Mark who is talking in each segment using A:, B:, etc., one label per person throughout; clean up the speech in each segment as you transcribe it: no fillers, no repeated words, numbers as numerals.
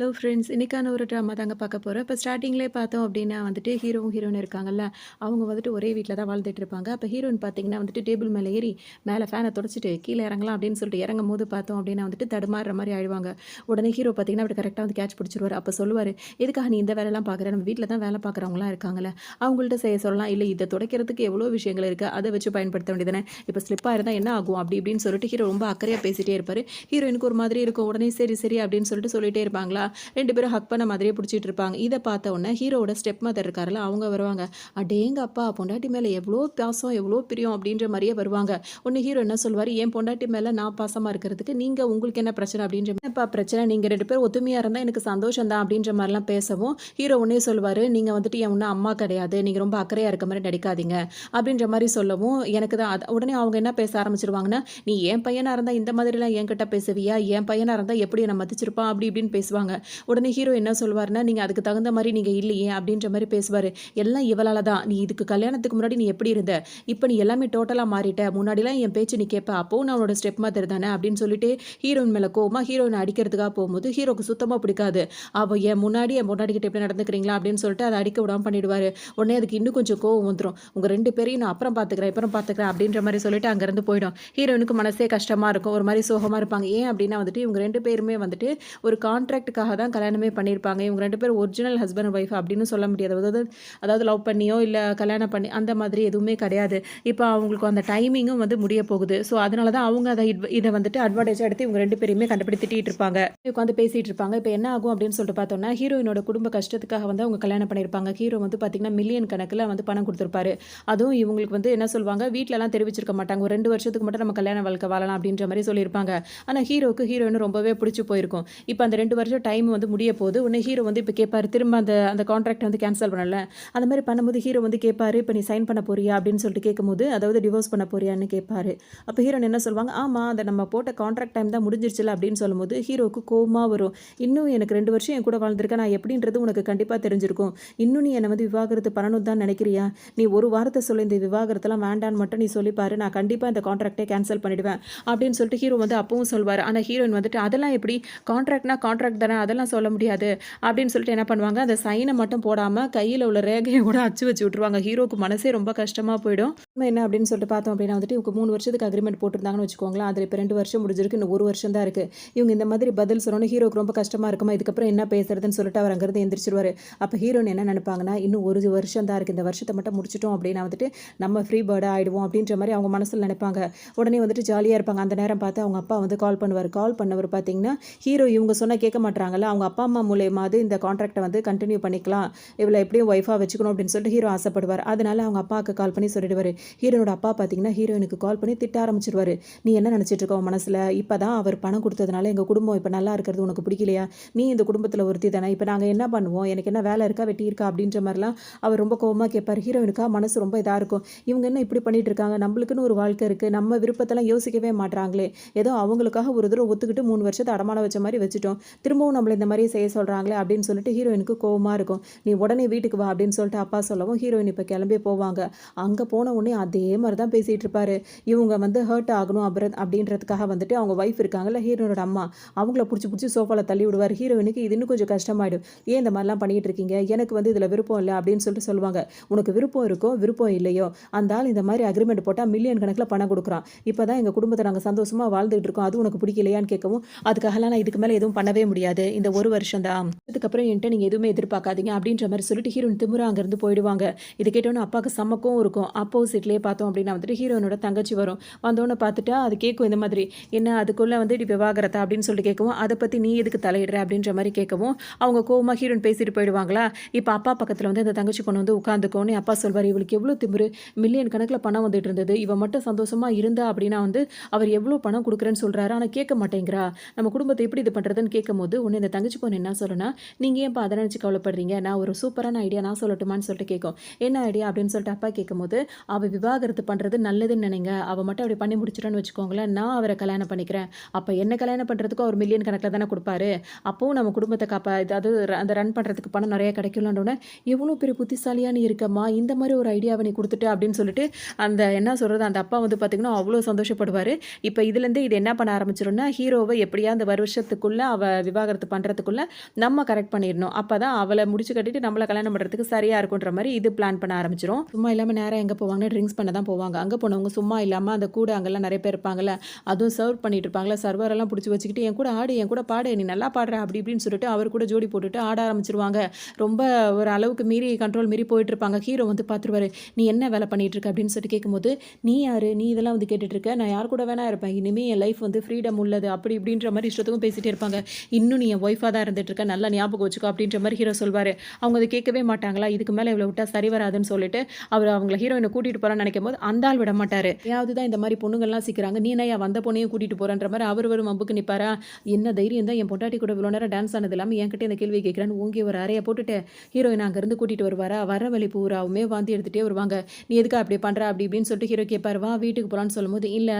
A: Hello friends, இன்னைக்கான ஒரு drama தாங்க பார்க்க போறோம். இப்போ ஸ்டார்ட்டிங்லேயே பார்த்தோம் அப்படின்னா வந்துட்டு ஹீரோவும் ஹீரோயின் இருக்காங்கல்ல, அவங்க வந்துட்டு ஒரே வீட்ல தான் வாழ்ந்துட்டு இருப்பாங்க. அப்போ ஹீரோயின் பார்த்தீங்கன்னா வந்துட்டு டேபிள் மேலே ஏறி மேலே ஃபேனை தொடச்சிட்டு கீழே இறங்கலாம் அப்படின்னு சொல்லிட்டு இறங்கும்போது பார்த்தோம் அப்படின்னா வந்துட்டு தடுமாறுற மாதிரி ஆயிடுவாங்க. உடனே ஹீரோ பார்த்தீங்கன்னா அப்படி கரெக்டாக வந்து கேட்ச் பிடிச்சிருவாரு. அப்போ சொல்லுவார், எதுக்காக நீ இந்த வேலைலாம் பார்க்குற, நம்ம வீட்டில் தான் வேலை பார்க்குறவங்களாம் இருக்காங்கல்ல, அவங்கள்ட்ட செய்ய சொல்லலாம். இல்லை இதை துடைக்கிறதுக்கு எவ்வளோ விஷயங்கள் இருக்குது, அதை வச்சு பயன்படுத்த வேண்டியதானே, இப்போ ஸ்லிப்பாக இருந்தால் என்ன ஆகும் அப்படி இப்படின்னு சொல்லிட்டு ஹீரோ ரொம்ப அக்கறையாக பேசிட்டே இருப்பார். ஹீரோயினுக்கு ஒரு மாதிரி இருக்கும். உடனே சரி சரி அப்படின்னு சொல்லிட்டு சொல்லிட்டே இருப்பாங்களா, 2 பேரும் ஹக் பண்ண மாதிரியே புடிச்சிட்டு இருப்பாங்க. இத பார்த்த உடனே ஹீரோவோட ஸ்டெப் மதர் இருக்கார்ல, அவங்க வருவாங்க. "அடேங்கப்பா! பொண்டாட்டி மேல எவ்ளோ பாசம், எவ்ளோ பிரியம்" அப்படின்ற மாரியே வருவாங்க. உடனே ஹீரோ என்ன சொல்வாரு, "என் பொண்டாட்டி மேல நான் பாசமா இருக்கிறதுக்கு நீங்க உங்களுக்கு என்ன பிரச்சனை?" அப்படின்ற மாரி, "என்னப்பா பிரச்சனை? நீங்க 2 பேரும் ஒத்துமையா இருந்தா எனக்கு சந்தோஷம் தான்" அப்படின்ற மாரிலாம் பேசவும், ஹீரோ உடனே சொல்வாரு, "நீங்க வந்துட்டு என் ஒன்னும் அம்மா கிடையாது. நீங்க ரொம்ப அக்கறையா இருக்க மாரி நடிக்காதீங்க" அப்படின்ற மாரி சொல்லவும், எனக்கு தான் உடனே அவங்க என்ன பேச ஆரம்பிச்சுருவாங்கன்னா, "நீ என் பையனா இருந்தா இந்த மாதிரிலாம் என்கிட்ட பேசுவியா? என் பையனா இருந்தா எப்படி என்ன மதிச்சிருப்பான்?" அப்படி இப்படின்னு பேசுவாங்க. உடனே ஹீரோ என்ன சொல்வாருன்னா, "நீங்க அதுக்கு தகுந்த மாரி நீங்க இல்லையே" அப்படின்ற மாரி பேசுவாரு. "எல்லாம் இவளால தான். நீ இதுக்கு கல்யாணத்துக்கு முன்னாடி நீ எப்படி இருந்த? இப்ப நீ எல்லாமே டோட்டலா மாறிட்ட. முன்னாடிலாம் என் பேச்சு நீ கேட்ப. அப்பவும் நான் உன்னோட ஸ்டெப் மதர் தானே" அப்படின்னு சொல்லிட்டு ஹீரோயின் மேல கோவமா ஹீரோயின அடிக்கிறதுக்காக போகும்போது, ஹீரோக்கு சுத்தமா பிடிக்காது. "அவ என் முன்னாடி என் பொண்டாட்டிகிட்ட இப்படி நடந்துக்கிறீங்களா?" அப்படின்னு சொல்லிட்டு அத அடிக்க விடாம பண்ணிடுவாரு. உடனே அதுக்கு இன்னும் கொஞ்சம் கோவம் வந்துரும். "உங்க 2 பேரையும் நான் அப்புறம் பார்த்துக்கிறேன், அப்புறம் பார்த்துக்கிறேன்" அப்படின்ற மாரி சொல்லிட்டு அங்கருந்து போயிடும். ஹீரோயினுக்கு மனசே கஷ்டமா இருக்கும். ஒரு மாரி சோகமா இருப்பாங்க. ஏன் அப்படின்னா வந்துட்டு, இவங்க 2 பேருமே வந்துட்டு ஒரு கான்ட்ராக்ட்டுக்காக தான் கல்யாணமே பண்ணியிருப்பாங்க. இவங்க 2 பேரும் ஒரிஜினல் ஹஸ்பண்ட் அண்ட் ஒய்ஃப் அப்படின்னு சொல்ல முடியாது. அதாவது அதாவது லவ் பண்ணியோ, இல்ல கல்யாணம் பண்ணி அந்த மாதிரி எதுவுமே கிடையாது. இப்ப அவங்களுக்கு அந்த டைமிங்கும் வந்து முடிய போகுது. ஸோ, அதனால தான் அவங்க அத இத வந்துட்டு அட்வான்டேஜா எடுத்து இவங்க 2 பேரையுமே கண்டபடி திட்டிட்டு இருப்பாங்க. உட்காந்து பேசிட்டு இருப்பாங்க. இப்ப என்ன ஆகும் அப்படின்னு சொல்லிட்டு பார்த்தோம்னா, ஹீரோயினோட குடும்ப கஷ்டத்துக்காக வந்து அவங்க கல்யாணம் பண்ணியிருப்பாங்க. ஹீரோ வந்து பார்த்தீங்கன்னா, மில்லியன் கணக்குல வந்து பணம் குடுத்திருப்பாரு. அதுவும் இவங்களுக்கு வந்து என்ன சொல்வாங்க, வீட்லலாம் தெரிவிச்சிருக்க மாட்டாங்க. ஒரு 2 வருஷத்துக்கு மட்டும் நம்ம கல்யாண வாழ்க்கை வாழலாம் அப்படின்ற மாரி சொல்லியிருப்பாங்க. ஆனா ஹீரோக்கு ஹீரோயின ரொம்பவே பிடிச்சு போயிருக்கும். இப்ப அந்த 2 வருஷம் டைம் வந்து முடிய போது. உடனே ஹீரோ வந்து இப்ப கேட்பாரு, திரும்ப அந்த அந்த கான்ட்ராக்ட் வந்து கேன்சல் பண்ணல. அந்த மாரி பண்ணும்போது ஹீரோ வந்து கேட்பாரு, "இப்ப நீ சைன் பண்ண போறியா?" அப்படின்னு சொல்லிட்டு கேட்கும்போது, அதாவது டிவோர்ஸ் பண்ண போறியான்னு கேட்பாரு. அப்ப ஹீரோயின் என்ன சொல்வாங்க, "ஆமா, அந்த நம்ம போட்ட கான்ட்ராக்ட் டைம் தான் முடிஞ்சிருச்சுல" அப்படின்னு சொல்லும்போது, ஹீரோவுக்கு கோவமா வரும். "இன்னும் எனக்கு 2 வருஷம் என் கூட வாழ்ந்திருக்க. நான் எப்படின்றது உனக்கு கண்டிப்பா தெரிஞ்சிருக்கும். இன்னும் நீ என்ன வந்து விவாகரத்து பண்ணணும்னு தான் நினைக்கிறியா? நீ ஒரு வார்த்தை சொல்லு, இந்த விவாகரத்தெல்லாம் வேண்டான்னு மட்டும் நீ சொல்லி பாரு. நான் கண்டிப்பா இந்த கான்ட்ராக்ட்டே கேன்சல் பண்ணிடுவேன்" அப்படின்னு சொல்லிட்டு ஹீரோ வந்து அப்பவும் சொல்வாரு. ஆனா ஹீரோயின் வந்துட்டு, "அதெல்லாம் எப்படி? கான்ட்ராக்ட்னா கான்ட்ராக்ட் தானே. அதெல்லாம் சொல்ல முடியாது" அப்படின்னு சொல்லிட்டு என்ன பண்ணுவாங்க, அந்த சைன மட்டும் போடாம கையில உள்ள ரேகைய கூட அச்சு வச்சு விட்டுருவாங்க. ஹீரோக்கு மனசே ரொம்ப கஷ்டமா போயிடும். உண்மை என்ன அப்படின்னு சொல்லிட்டு பார்த்தோம் அப்படின்னா வந்துட்டு, இவங்க 3 வருஷத்துக்கு அக்ரீமெண்ட் போட்டிருந்தாங்கன்னு வச்சுக்கோங்களேன். அதில இப்ப 2 வருஷம் முடிஞ்சிருக்கு. இன்னும் 1 வருஷம் தான் இருக்கு. இவங்க இந்த மாதிரி பதில் சொன்னோனே ஹீரோக்கு ரொம்ப கஷ்டமா இருக்குமா, இதுக்கப்புறம் என்ன பேசுறதுன்னு சொல்லிட்டு அவர் அங்கிருந்து எந்திரிச்சுருவாரு. அப்ப ஹீரோயின் என்ன நினைப்பாங்கன்னா, இன்னும் 1 வருஷம் தான் இருக்கு. இந்த வருஷத்த மட்டும் முடிச்சுட்டோம் அப்படின்னா வந்துட்டு, நம்ம ஃப்ரீ பேர்டா ஆயிடுவோம் அப்படின்ற மாரி அவங்க மனசுல நினைப்பாங்க. உடனே வந்துட்டு ஜாலியா இருப்பாங்க. அந்த நேரம் பார்த்து அவங்க அப்பா வந்து கால் பண்ணுவாரு. கால் பண்ணவர் பார்த்தீங்கன்னா, ஹீரோ இவங்க சொன்னா கேட்க மாட்றாங்கல்ல. அவங்க அப்பா, அம்மா மூலியமாவது இந்த கான்ட்ராக்ட்ட வந்து கன்டின்யூ பண்ணிக்கலாம். இவள எப்படியும் ஒய்ஃபா வச்சுக்கணும் அப்படின்னு சொல்லிட்டு ஹீரோ ஆசைப்படுவார். அதனால அவங்க அப்பாவுக்கு கால் பண்ணி சொல்லிடுவாரு. ஹீரோனோட அப்பா பார்த்தீங்கன்னா, ஹீரோயினுக்கு கால் பண்ணி திட்ட ஆரம்பிச்சுருவாரு. "நீ என்ன நினைச்சிட்டு இருக்க உன் மனசுல? இப்பதான் அவர் பணம் குடுத்ததுனால எங்க குடும்பம் இப்ப நல்லா இருக்கிறது உனக்கு பிடிக்கலையா? நீ இந்த குடும்பத்துல ஒருத்தி தானே. இப்ப நாங்க என்ன பண்ணுவோம்? எனக்கு என்ன வேலை இருக்கா? வெட்டி இருக்கா?" அப்படின்ற மாரிலாம் அவர் ரொம்ப கோவமா கேட்பாரு. ஹீரோயினுக்கா மனசு ரொம்ப இதா இருக்கும். இவங்க என்ன இப்படி பண்ணிட்டு இருக்காங்க? நம்மளுக்குன்னு ஒரு வாழ்க்கை இருக்கு. நம்ம விருப்பத்தெல்லாம் யோசிக்கவே மாட்றாங்களே. ஏதோ அவங்களுக்காக ஒரு தடவ ஒத்துக்கிட்டு 3 வருஷத்த அடமானம் வச்ச மாரி வச்சுட்டோம். திரும்பவும் நம்மள இந்த மாரி செய்ய சொல்றாங்களே அப்படின்னு சொல்லிட்டு ஹீரோயினுக்கு கோவமா இருக்கும். "நீ உடனே வீட்டுக்கு வா" அப்படின்னு சொல்லிட்டு அப்பா சொல்லவும், ஹீரோயின் இப்ப கிளம்பி போவாங்க. அங்க போன உடனே அதே மாரி தான் பேசிட்டு இருப்பாரு. இவங்க வந்து ஹர்ட் ஆகணும் அப்படின்றதுக்காக வந்துட்டு அவங்க ஒய்ஃப் இருக்காங்கல்ல, ஹீரோயினோட அம்மா, அவங்கள புடிச்சு சோஃபால தள்ளி விடுவாரு. ஹீரோயினுக்கு இது இன்னும் கொஞ்சம் கஷ்டமாயிடும். "ஏன் இந்த மாரிலாம் பண்ணிட்டு இருக்கீங்க? எனக்கு வந்து இதுல விருப்பம் இல்ல" அப்படின்னு சொல்லிட்டு சொல்லுவாங்க. "உனக்கு விருப்பம் இருக்கோ, விருப்பம் இல்லையோ, அந்த ஆள் இந்த மாரி அக்ரீமெண்ட் போட்டா மில்லியன் கணக்குல பணம் குடுக்குறான். இப்பதான் எங்க குடும்பத்த நாங்க சந்தோஷமா வாழ்ந்துட்டு இருக்கோம். அது உனக்கு பிடிக்கலையான்னு?" கேட்கவும், "அதுக்காகலாம் நான் இதுக்கு மேல எதுவும் பண்ணவே முடியாது. இந்த 1 வருஷம் தான். இதுக்கப்புறம் என்ட்ட நீங்க எதுவுமே எதிர்பார்க்காதீங்க" அப்படின்ற மாரி சொல்லிட்டு ஹீரோயின் திமிரா அங்கருந்து போயிடுவாங்க. இத கேட்டோனே அப்பாவுக்கு செம்ம கோவம் இருக்கும். ஆப்போசிட்லயே பார்த்தோம் அப்படின்னா வந்துட்டு ஹீரோயினோட தங்கச்சி வரும். வந்தோனே பார்த்துட்டா அது கேட்கும் இந்த மாதிரி, "என்ன அதுக்குள்ள வந்து இப்படி விவாகரத்தா?" அப்படின்னு சொல்லிட்டு கேட்கவும், "அத பத்தி நீ எதுக்கு தலையிடுற?" அப்படின்ற மாரி கேட்கவும், அவங்க கோவமா ஹீரோயின் பேசிட்டு போயிடுவாங்களா. இப்ப அப்பா பக்கத்துல வந்து அந்த தங்கச்சி பொண்ணு வந்து உட்காந்துக்கோன்னு அப்பா சொல்வாரு, "இவளுக்கு எவ்ளோ திமிரு! மில்லியன் கணக்குல பணம் வந்துட்டு இருந்தது. இவ மட்டும் சந்தோஷமா இருந்தா அப்படின்னா வந்து அவர் எவ்ளோ பணம் குடுக்குறேன்னு சொல்றாரு. ஆனா கேட்க மாட்டேங்கிறா. நம்ம குடும்பத்த எப்படி இது பண்றதுன்னு?" கேட்கும்போது, உடனே இந்த தங்கச்சி பொண்ணு என்ன சொல்லும்னா, "நீங்க ஏன்ப்பா அத நினைச்சு கவலைப்படுறீங்க? நான் ஒரு சூப்பரான ஐடியா நான் சொல்லட்டுமான்னு?" சொல்லிட்டு கேட்கும். "என்ன ஐடியா?" அப்படின்னு சொல்லிட்டு அப்பா கேட்கும்போது, "அவ விவாகரத்து பண்றது நல்லதுன்னு நினைங்க. அவ மட்டும் அப்படி பண்ணி முடிச்சுட்டான்னு வச்சுக்கோங்களேன், நான் அவர கல்யாணம் பண்ணிக்கிறேன். அப்ப என்ன கல்யாணம் பண்றதுக்கும் அவர் மில்லியன் கணக்குல தானே குடுப்பாரு. அப்பவும் நம்ம குடும்பத்த அதாவது அந்த ரன் பண்றதுக்கு பணம் நெறைய கிடைக்கும்னோனே, எவ்வளோ பெரிய புத்திசாலியா நீ இருக்கம்மா! இந்த மாரி ஒரு ஐடியாவ நீ குடுத்துட்ட" அப்படின்னு சொல்லிட்டு அந்த என்ன சொல்றது, அந்த அப்பா வந்து பார்த்தீங்கன்னா, அவ்வளோ சந்தோஷப்படுவாரு. இப்ப இதுலேருந்து இது என்ன பண்ண ஆரம்பிச்சுரும்னா, ஹீரோவ எப்படியா அந்த வருஷத்துக்குள்ள அவ விவாகரத்து பண்ணுறதுக்குள்ள நம்ம கரெக்ட் பண்ணிடணும். அப்போ தான் அவளை முடிச்சு கட்டிட்டு நம்மளை கல்யாணம் பண்ணுறதுக்கு சரியாக இருக்குன்ற மாதிரி இது பிளான் பண்ண ஆரம்பிச்சிரும். சும்மா இல்லாமல் நேரம் எங்கே போவாங்கன்னா ட்ரிங்க்ஸ் பண்ண தான் போவாங்க. அங்கே போனவங்க சும்மா இல்லாமல் அந்த கூட அங்கெல்லாம் நிறைய பேர் இருப்பாங்கல்ல, அதுவும் சர்வ் பண்ணிட்டு இருப்பாங்களா, சர்வரெல்லாம் பிடிச்சி வச்சுக்கிட்டு என் கூட ஆடு, என் கூட பாடு, நீ நல்லா பாடுற அப்படி இப்படின்னு சொல்லிட்டு அவர் கூட ஜோடி போட்டுட்டு ஆட ஆரம்பிச்சிருவாங்க. ரொம்ப ஒரு அளவுக்கு மீறி கண்ட்ரோல் மீறி போயிட்டு இருப்பாங்க. ஹீரோ வந்து பார்த்துருவாரு, நீ என்ன வேலை பண்ணிட்டு இருக்க அப்படின்னு சொல்லிட்டு கேட்கும்போது, நீ யாரு, நீ இதெல்லாம் வந்து கேட்டுட்டு இருக்க, நான் யார் கூட வேணா இருப்பேன், இனிமேல் என் லைஃப் வந்து ஃப்ரீடம் உள்ளது அப்படி இப்படின்ற மாதிரி இஷ்டத்துக்கும் பேசிட்டே இருப்பாங்க. இன்னும் நீ என் ஒய்ஃபாக தான் இருந்துட்டு இருக்க, நல்லா ஞாபகம் வச்சுக்கோ அப்படின்ற மாதிரி ஹீரோ சொல்வார். அவங்க அதை கேட்கவே மாட்டாங்களா, இதுக்கு மேலே இவ்வளோ விட்டா சரி வராதுன்னு சொல்லிட்டு அவர் அவங்கள ஹீரோயினை கூட்டிகிட்டு போகிறான்னு நினைக்கும் போது அந்த ஆள் விட மாட்டார். ஏதாவது தான் இந்த மாதிரி பொண்ணுங்கள்லாம் சிக்கிறாங்க, நீ என்ன வந்த பொண்ணையும் கூட்டிகிட்டு போகிறன்ற மாதிரி அவர் மம்புக்கு நிற்பாரா. என்ன தைரியம் தான் என் பொண்டாட்டி கூட இவ்வளோ நேரம் டான்ஸ் ஆனது இல்லாமல் என்கிட்ட இந்த கேள்வி கேட்குறான்னு ஓங்கி ஒரு அறையை போட்டுட்டு ஹீரோயின் அங்கேருந்து கூட்டிகிட்டு வருவாரா. வர வழி பூராவுமே வாந்தி எடுத்துகிட்டே வருவாங்க. நீ எதுக்கு அப்படி பண்ணுற அப்படி இப்படின்னு சொல்லிட்டு ஹீரோ கேட்பார். வா வீட்டுக்கு போகலான்னு சொல்லும்போது, இல்லை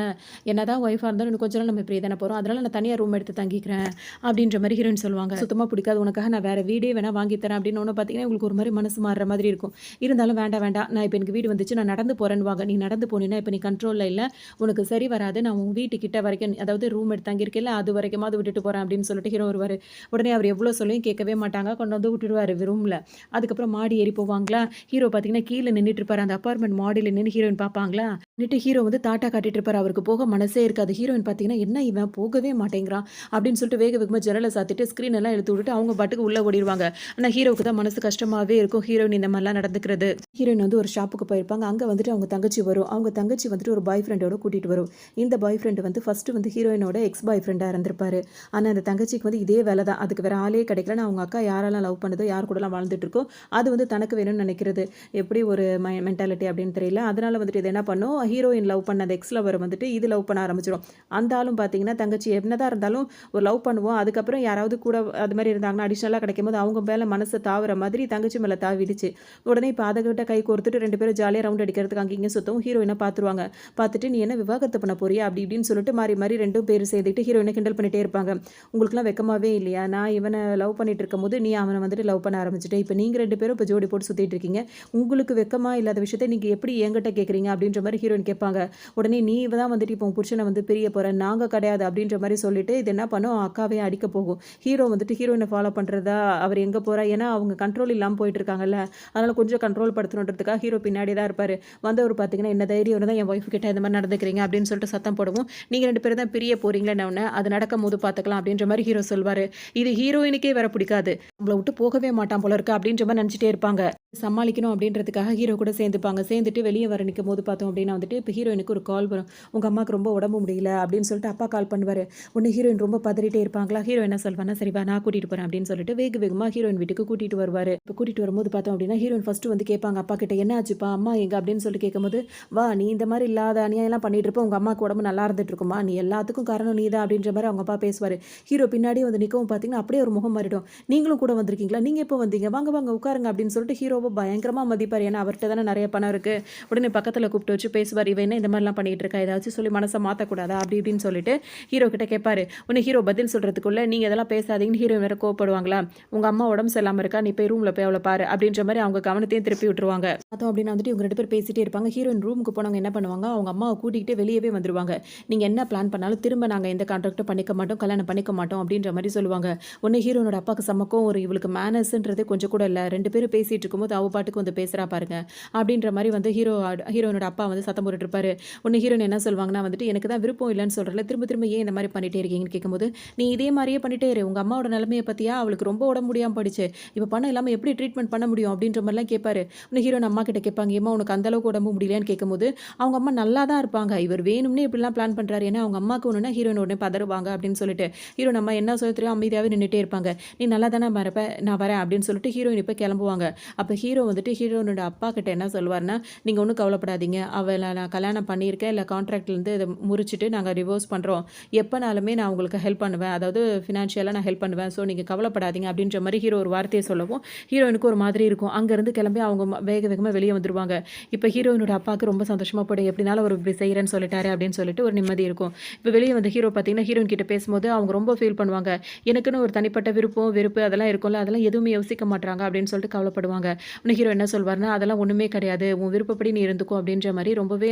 A: என்ன தான் ஒய்ஃபாக இருந்தாலும் இன்னும் கொஞ்ச நாள் நம்ம இப்படி தானே போகிறோம், அதனால் நான் தனியாக ரூம் எடுத்து தங்கிக்கிறேன் அப்படின்ற மாதிரி ஹீரோயின் சொல்லுவாங்க. சுத்தமாக பிடிக்காது, உனக்காக நான் வேறு வீடே வேணால் வாங்கி தரேன் அப்படின்னு ஒன்று பார்த்தீங்கன்னா உங்களுக்கு ஒரு மாதிரி மனசு மாறுற மாதிரி இருக்கும். இருந்தாலும் வேண்டாம் வேண்டாம், நான் இப்போ எனக்கு வீடு வந்துச்சு, நான் நடந்து போகிறேன்னு வாங்க, நீ நடந்து போனீங்கன்னா இப்போ நீ கண்ட்ரோலில் இல்லை, உனக்கு சரி வராது, நான் உன் வீட்டுக்கிட்ட வரைக்கும் அதாவது ரூம் எடுத்து தங்கியிருக்கேன் அது வரைக்குமாவது விட்டுட்டு போகிறேன் அப்படின்னு சொல்லிட்டு ஹீரோ வருவார். உடனே அவர் எவ்வளோ சொல்லியும் கேட்கவே மாட்டாங்க, கொண்டு வந்து விட்டுருவார் ரூமில். அதுக்கப்புறம் மாடி ஏறி போவாங்களா. ஹீரோ பார்த்தீங்கன்னா கீழே நின்றுட்டு இருப்பார். அந்த அப்பார்ட்மெண்ட் மாடியில் நின்று ஹீரோயின் பார்ப்பாங்களா. நின்று ஹீரோ வந்து டாட்டா காட்டிட்டு இருப்பார். அவருக்கு போக மனசே இருக்காது. ஹீரோயின் பார்த்தீங்கன்னா என்ன இவன் போகவே மாட்டேங்கிறான் அப்படின்னு சொல்லிட்டு வேக வேகமாக ஜன்னலை சாத்திட்டு ஸ்க்ரீன் எல்லாம் எடுத்து விட்டுட்டு அவங்க பாட்டுக்கு உள்ளே ஓடிடுவாங்க. ஆனால் ஹீரோவுக்கு தான் மனசு கஷ்டமாகவே இருக்கும் ஹீரோயின் இந்த மாதிரிலாம் நடந்துக்கிறது. ஹீரோயின் வந்து ஒரு ஷாப்புக்கு போயிருப்பாங்க. அங்கே வந்துட்டு அவங்க தங்கச்சி வரும். அவங்க தங்கச்சி வந்துட்டு ஒரு பாய் ஃப்ரெண்டோட கூட்டிகிட்டு வரும். இந்த பாய் ஃப்ரெண்டு வந்து ஃபஸ்ட்டு வந்து ஹீரோயினோட எக்ஸ் பாய் ஃப்ரெண்டாக இருந்திருப்பாரு. ஆனால் அந்த தங்கச்சிக்கு வந்து இதே வேலை தான், அதுக்கு வேறு ஆளே கிடைக்கலன்னு அவங்க அக்கா யாரெல்லாம் லவ் பண்ணுதோ யார் கூடலாம் வாழ்ந்துட்டு இருக்கோ அது வந்து தனக்கு வேணும்னு நினைக்கிறது. எப்படி ஒரு மென்டாலிட்டி அப்படின்னு தெரியல. அதனால வந்துட்டு இது என்ன பண்ணும், ஹீரோயின் லவ் பண்ண அந்த எக்ஸ் லவர் வந்துட்டு இது லவ் பண்ண ஆரம்பிச்சிடும். அந்த ஆளும் பார்த்தீங்கன்னா தங்கச்சி என்னதான் இருந்தாலும் ஒரு லவ் பண்ணுவோம், அதுக்கப்புறம் யாராவது கூட அது மாதிரி இருந்தாங்கன்னா அடிஷ்னலாக கிடைக்கும் போது அவங்க மேலே மனசை தாவுற மாதிரி தங்கச்சி மேலே தாவிடுச்சு. உடனே இப்போ அதை கிட்ட கை கோர்த்துட்டு ரெண்டு பேரும் ஜாலியாக ரவுண்ட் அடிக்கிறதுக்கு அங்கே இங்கே சுத்தவும் ஹீரோயினை பார்த்துருவாங்க. பார்த்துட்டு நீ என்ன விவாகரத்து பண்ண போறியா அப்படி இப்படின்னு சொல்லிட்டு மாறி மாறி ரெண்டும் பேர் சேர்ந்துட்டு ஹீரோயினை கிண்டல் பண்ணிட்டே இருப்பாங்க. உங்களுக்குலாம் வெக்கமாவே இல்லையா, நான் இவனை லவ் பண்ணிட்டு இருக்கும் போது நீ அவனை வந்துட்டு லவ் பண்ண ஆரம்பிச்சுட்டு இப்போ நீங்கள் ரெண்டு பேரும் இப்போ ஜோடி போட்டு சுற்றிட்டு இருக்கீங்க, உங்களுக்கு வெக்கமா இல்லாத விஷயத்தை நீங்கள் எப்படி என்கிட்ட கேட்குறீங்க அப்படின்ற மாதிரி ஹீரோயின் கேட்பாங்க. உடனே நீ தான் வந்துட்டு இப்போ புருஷனை வந்து பிரிய போகிற, நாங்கள் கிடையாது அப்படின்ற மாதிரி சொல்லிட்டு இது என்ன பண்ணும், அக்காவே அடிக்க போகும். ஹீரோ வந்துட்டு ஹீரோயினை ஃபாலோ பண்ணுறதா, அவர் எங்கே போகிறா, ஏன்னா அவங்க கண்ட்ரோல் இல்லாமல் போயிட்டு இருக்காங்கல்ல, அதனால் கொஞ்சம் கண்ட்ரோல் படுத்தணுன்றதுக்காக ஹீரோ பின்னாடி தான் இருப்பார். வந்தவர் பார்த்தீங்கன்னா என்ன தைரியம் தான் என் ஒய்ஃப் கிட்ட இந்த மாதிரி நடந்துக்கிறீங்க அப்படின்னு சொல்லிட்டு சத்தம் போடுவோம். நீங்கள் ரெண்டு பேரும் தான் பிரிய போகிறீங்களேன்னு ஒன்று, அது நடக்கும் போது பார்த்துக்கலாம் அப்படின்ற மாதிரி ஹீரோ சொல்வார். இது ஹீரோயினுக்கே வர பிடிக்காது, நம்மளை விட்டு போகவே மாட்டான் போல இருக்கு அப்படின்ற மாதிரி நினச்சிட்டே இருப்பாங்க. சமாளிக்கணும் அப்படின்றதுக்காக ஹீரோ கூட சேர்ந்துப்பாங்க. சேர்ந்துட்டு வெளியே வர நிற்கும் போது பார்த்தோம் அப்படின்னா வந்துட்டு இப்போ ஹீரோயினுக்கு ஒரு கால் வரும். உங்கள் அம்மாவுக்கு ரொம்ப உடம்பு முடியல அப்படின்னு சொல்லிட்டு அப்பா கால் பண்ணுவார். ஒன்று ஹீரோயின் ரொம்ப பதறிட்டே இருப்பாங்களா. ஹீரோ என்ன சொல்வானா, சரிவா நான் கூட்டிகிட்டு போகிறேன் அப்படின்னு சொல்லிட்டு வேகமாக ஹீரோயின் வீட்டுக்கு கூட்டிகிட்டு வருவார். இப்போ கூட்டிகிட்டு வரும்போது பார்த்தோம் அப்படின்னா ஹீரோயின் ஃபஸ்ட்டு வந்து கேட்பாங்க அப்பா கிட்ட, என்ன ஆச்சுப்பா அம்மா எங்க அப்படின்னு சொல்லிட்டு கேட்கும்போது, வா நீ இந்த மாதிரி இல்லாத அநியாயம்லாம் பண்ணிட்டு இருப்ப, உங்கள் அம்மாவுக்கு உடம்பு நல்லா இருந்துட்டு இருக்குமா, நீ எல்லாத்துக்கும் காரணம் நீ தான் அப்படின்ற மாதிரி அவங்க அப்பா பேசுவார். ஹீரோ பின்னாடியே வந்து நிற்கவும் பார்த்தீங்கன்னா அப்படியே ஒரு முகம் மாறிடும். நீங்களும் கூட வந்திருக்கீங்களா, நீங்கள் எப்போ வந்தீங்க, வாங்க வாங்க உட்காருங்க அப்படின்னு சொல்லிட்டு ஹீரோவை பயங்கரமாக மதிப்பார். ஏன்னா அவர்கிட்ட தானே நிறைய பணம் இருக்குது. உடனே பக்கத்தில் கூப்பிட்டு வச்சு பேசுவார். இவன் என்ன இந்த மாதிரிலாம் பண்ணிட்டு இருக்கா, ஏதாச்சும் சொல்லி மனசை மாற்றக்கூடாதா அப்படி இப்படின்னு சொல்லிட்டு ஹீரோ கிட்ட கேட்பாரு. உடனே ஹீரோ பதில் சொல்கிறதுக்குள்ள நீங்கள் இதெல்லாம் பேசாதீங்கன்னு ஹீரோ வேறு கோவப்படுவாங்களா. உங்கள் அம்மா உடம்பு சரியில்லாமல் இருக்கா, நீ போய் ரூமில் போய் அவளை பாரு அப்படின்ற மாதிரி அவங்க கவனத்தையும் திருப்பி விட்டுருவாங்க. பார்த்தோம் அப்படின்னா வந்துட்டு இவங்க ரெண்டு பேர் பேசிட்டே இருப்பாங்க. ஹீரோயின் ரூமுக்கு போனவங்க என்ன பண்ணுவாங்க, அவங்க அம்மாவை கூட்டிகிட்டே வெளியவே வந்துருவாங்க. நீங்கள் என்ன பிளான் பண்ணாலும் திரும்ப நாங்கள் எந்த கான்ட்ராக்டும் பண்ணிக்க மாட்டோம், கல்யாணம் பண்ணிக்க மாட்டோம் அப்படின்ற மாதிரி சொல்லுவாங்க. ஒன்று ஹீரோனோட அப்பாவுக்கு சமக்கம் ஒரு இவளுக்கு மேனஸ்ன்றதே கொஞ்சம் கூட இல்லை. ரெண்டு பேரும் பேசிகிட்டு இருக்கும்போது அவ பாட்டுக்கு வந்து பேசுகிறா பாருங்க அப்படின்ற மாதிரி வந்து ஹீரோனோட அப்பா வந்து சத்தம் போட்டுட்டு இருப்பாரு. ஒன்று ஹீரோயின் என்ன சொல்லுவாங்கன்னா வந்துட்டு எனக்கு தான் விருப்பம் இல்லைன்னு சொல்கிறல, திரும்ப திரும்ப ஏன் இந்த மாதிரி பண்ணிட்டே இருக்கீங்கன்னு கேட்கும்போது, நீ இதே மாதிரியே பண்ணிட்டே இரு, உங்கள் அம்மாவோட நிலைமையை பற்றியா, அவளுக்கு ரொம்ப உடம்பு முடியாமல் போயிடுச்சு, இப்போ பணம் இல்லாமல் எப்படி ட்ரீட்மெண்ட் பண்ண முடியும் அப்படின்ற மாதிரிலாம் கேட்பாரு. ஒன்று ஹீரோயின் அம்மா கிட்ட கேட்பாங்க, ஏமா உனக்கு அந்தளவுக்கு உடம்பு முடியலன்னு கேட்கும்போது அவங்க அம்மா நல்லா தான் இருப்பாங்க, இவர் வேணும்னே இப்படிலாம் பிளான் பண்ணுறாரு, ஏன்னா அவங்க அம்மாவுக்கு ஒன்றுனா ஹீரோயின் உடனே பதறுவாங்க அப்படின்னு சொல்லிட்டு ஹீரோயின் அம்மா என்ன சொல்ல தெரியும் அமைதியாகவே நின்றுட்டே இருப்பாங்க. நீ நல்லா தானே வரப்ப நான் வரேன் அப்படின்னு சொல்லிட்டு ஹீரோயின் இப்போ கிளம்புவாங்க. அப்போ ஹீரோ வந்துட்டு ஹீரோயினோட அப்பா கிட்ட என்ன சொல்லுவார்னா, நீங்கள் ஒன்றும் கவலைப்படாதீங்க, அவளை நான் கல்யாணம் பண்ணியிருக்கேன், இல்லை கான்ட்ராக்ட்லேருந்து இதை முறிச்சிட்டு நாங்கள் டிவோர்ஸ் பண்ணுறோம், எப்போனாலுமே நான் உங்களுக்கு ஹெல்ப் பண்ணுவேன், அதாவது ஃபினான்ஷியலாக நான் ஹெல்ப் பண்ணுவேன், ஸோ நீங்கள் கவலைப்படாதீங்க அப்படின்ற மாதிரி ஹீரோ ஒரு வார்த்தையை சொல்லவும் ஹீரோயினுக்கு ஒரு மாதிரி இருக்கும். அங்கேருந்து கிளம்பி அவங்க வேகமாக வெளியே வந்துடுவாங்க. இப்போ ஹீரோயினோட அப்பாவுக்கு ரொம்ப சந்தோஷமாக போய்டும், எப்படினாலும் அவர் இப்படி செய்கிறேன்னு சொல்லிட்டாரு அப்படின்னு சொல்லிட்டு ஒரு நிம்மதி இருக்கும். இப்போ வெளியே வந்து ஹீரோ பார்த்தீங்கன்னா ஹீரோயின் கிட்ட பேசும்போது அவங்க ரொம்ப ஃபீல் பண்ணுவாங்க. எனக்குன்னு ஒரு தனிப்பட்ட விருப்பம் வெறுப்பு அதெல்லாம் இருக்கும்ல, அதெல்லாம் எதுவுமே யோசிக்க மாட்டாங்க அப்படின்னு சொல்லிட்டு கவலைப்படுவாங்க. உன்னை ஹீரோ என்ன சொல்வார்னா, அதெல்லாம் ஒன்றுமே கிடையாது, உன் விருப்பப்படி நீ இருந்துக்கும் அப்படின்ற மாதிரி ரொம்பவே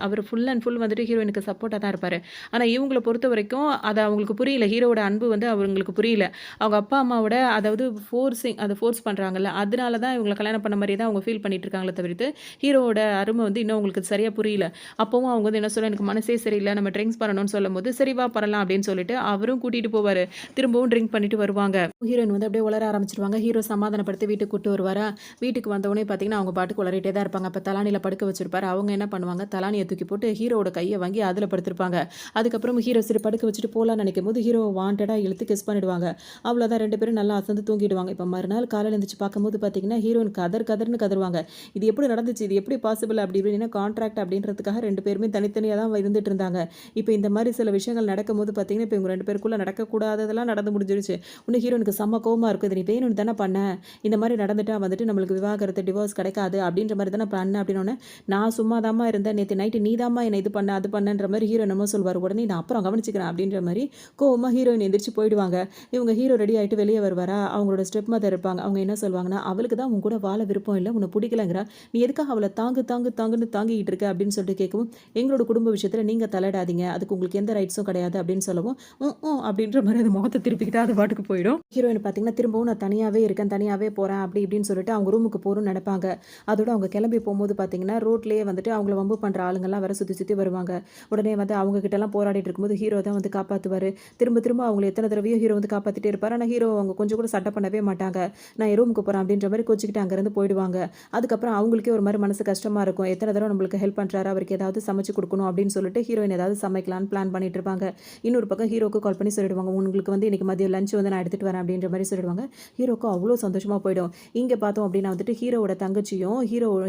A: அவர் ஃபுல் அண்ட் ஃபுல் வந்துட்டு ஹீரோயினுக்கு சப்போர்ட்டாக தான் இருப்பார். ஆனால் இவங்களை பொறுத்த வரைக்கும் அது அவங்களுக்கு புரியல, ஹீரோவோட அன்பு வந்து அவங்க இவங்களுக்கு புரியல. அவங்க அப்பா, அம்மாவோட அதாவது ஃபோர்ஸ் பண்றாங்கல்ல. அதனால தான் இவங்கள கல்யாணம் பண்ண மாரியே தான் அவங்க ஃபீல் பண்ணிட்டு இருக்காங்களே தவிர்த்து, ஹீரோவோட அரும வந்து இன்னும் அவங்களுக்கு சரியா புரியல. அப்பவும் அவங்க வந்து என்ன சொல்ல எனக்கு மனசே சரியில்ல. நம்ம ட்ரிங்க்ஸ் பண்ணணும்னு சொல்லும்போது, "சரி வா பண்ணலாம்" அப்படின்னு சொல்லிட்டு அவரும் கூட்டிட்டு போவாரு. திரும்பவும் ட்ரிங்க் பண்ணிட்டு வருவாங்க. ஹீரோயின் வந்து அப்படியே உளர ஆரம்பிச்சுருவாங்க. ஹீரோ சமாதானப்படுத்தி வீட்டுக்கு கூட்டு வருவாரா, வீட்டுக்கு வந்தவுடனே பார்த்தீங்கன்னா, அவங்க பாட்டுக்கு உளறிட்டே தான் இருப்பாங்க. அப்ப தலாணியில படுக்க வச்சிருப்பாரு. அவங்க என்ன பண்ணுவாங்க, தலாணிய தூக்கி போட்டு ஹீரோவோட கைய வாங்கி அதில படுத்திருப்பாங்க. அதுக்கப்புறம் ஹீரோ சரி படுக்க வச்சுட்டு போலான்னு நினைக்கும்போது, ஹீரோவ வாண்டடா இழுத்து கிஸ் பண்ணிடுவாங்க. அவ்வளோதான் 2 பேரும் நல்லா அசந்து தூங்கிடுவாங்க. இப்ப மறுநாள் காலையில எந்திரிச்சு பார்க்கும்போது பார்த்தீங்கன்னா, ஹீரோயின் கதர் கதர்ன்னு கதறுவாங்க. "இது எப்படி நடந்துச்சு? இது எப்படி பாசிபிள்?" அப்படி இப்படின்னு கான்ட்ராக்ட் அப்படின்றதுக்காக 2 பேருமே தனித்தனியா தான் இருந்துட்டு இருந்தாங்க. இப்ப இந்த மாரி சில விஷயங்கள் நடக்கும்போது பார்த்தீங்கன்னா, இப்ப இவங்க 2 பேருக்குள்ள நடக்கக்கூடாததெல்லாம் நடந்து முடிஞ்சிருச்சு. உடனே ஹீரோயினுக்கு செம்ம கோவமா இருக்கும். "இத நீ வேணும்னு தானே பண்ண. இந்த மாரி நடந்துட்டா வந்துட்டு நம்மளுக்கு விவாகரத்து, டிவோர்ஸ் கிடைக்காது அப்படின்ற மாரி தானே பண்ண." அப்படின்னோனே, "நான் சும்மா தாம்மா இருந்தேன். நேத்து நைட்டு நீ தாம்மா என்ன இது பண்ண, அது பண்ணன்ற" மாரி ஹீரோ என்னமோ சொல்லுவாரு. உடனே நான் அப்புறம் கவனிச்சுக்கிறேன் அப்படின்ற மாரி கோவமா ஹீரோயின் எந்திரிச்சு போயிடுவாங்க. இவங்க ஹீரோ ரெடி ஆயிட்டு வெளிய வருவாரா, அவங்களோட ஸ்டெப் மதர் இருப்பாங்க. அவங்க என்ன சொல்லுவாங்கன்னா, "அவளுக்கு தான் உன் கூட வாழ விருப்பம் இல்ல. உன்ன புடிக்கலங்கிறா. நீ எதுக்காக அவள தாங்கு தாங்கு தாங்குன்னு தாங்கிட்டு இருக்க?" அப்படின்னு சொல்லிட்டு கேட்கவும், "எங்களோட குடும்ப விஷயத்துல நீங்க தலையிடாதீங்க. அதுக்கு உங்களுக்கு எந்த ரைட்ஸும் கிடையாது." அப்படின்னு சொல்லவும், அப்படின்ற மாரி அது முகத்த திருப்பிக்கிட்டு அது பாட்டுக்கு போயிடும். ஹீரோயின் பார்த்தீங்கன்னா, திரும்பவும் நான் தனியாவே இருக்கேன், தனியாவே போறேன் அப்படி இப்படின்னு சொல்லிட்டு அவங்க ரூமுக்கு போறோம்னு நெனைப்பாங்க. அதோட அவங்க கிளம்பி போம்போது பார்த்தீங்கன்னா, ரோட்லயே வந்துட்டு அவங்கள வம்பு பண்ற ஆளுங்கலாம் வேற சுத்தி சுத்தி வருவாங்க. உடனே வந்து அவங்க கிட்டலாம் போராடிட்டு இருக்கும்போது ஹீரோ தான் வந்து காப்பாத்துவாரு. திரும்ப திரும்ப அவங்கள எத்தன தடவையோ ஹீரோ வந்து காப்பாத்திட்டே இருப்பாரு. ஆனா ஹீரோ அவங்க கொஞ்சம் கூட சட்டை பண்ணவே மாட்டாங்க. நான் என் ரூமுக்கு போறேன் அப்படின்ற மாரி கோச்சுக்கிட்டு அங்கருந்து போயிடுவாங்க. அதுக்கப்புறம் அவங்களுக்கே ஒரு மாரி மனசு கஷ்டமா இருக்கும். எத்தன தடவ நம்மளுக்கு ஹெல்ப் பண்றாரு, அவருக்கு ஏதாவது சமைச்சு குடுக்கணும் அப்படின்னு சொல்லிட்டு ஹீரோயின் ஏதாவது சமைக்கலான்னு பிளான் பண்ணிட்டு இருப்பாங்க. இன்னொரு பக்கம் ஹீரோக்கு கால் பண்ணி சொல்லிடுவாங்க, "உங்களுக்கு வந்து இன்னைக்கு மதியம் லஞ்ச் வந்து நான் எடுத்துட்டு வரேன்" அப்படின்ற மாரி சொல்லிடுவாங்க. ஹீரோக்கு அவ்ளோ சந்தோஷமா போயிடும். இங்க பார்த்தோம் அப்படின்னா வந்துட்டு ஹீரோவோட தங்கச்சியும்,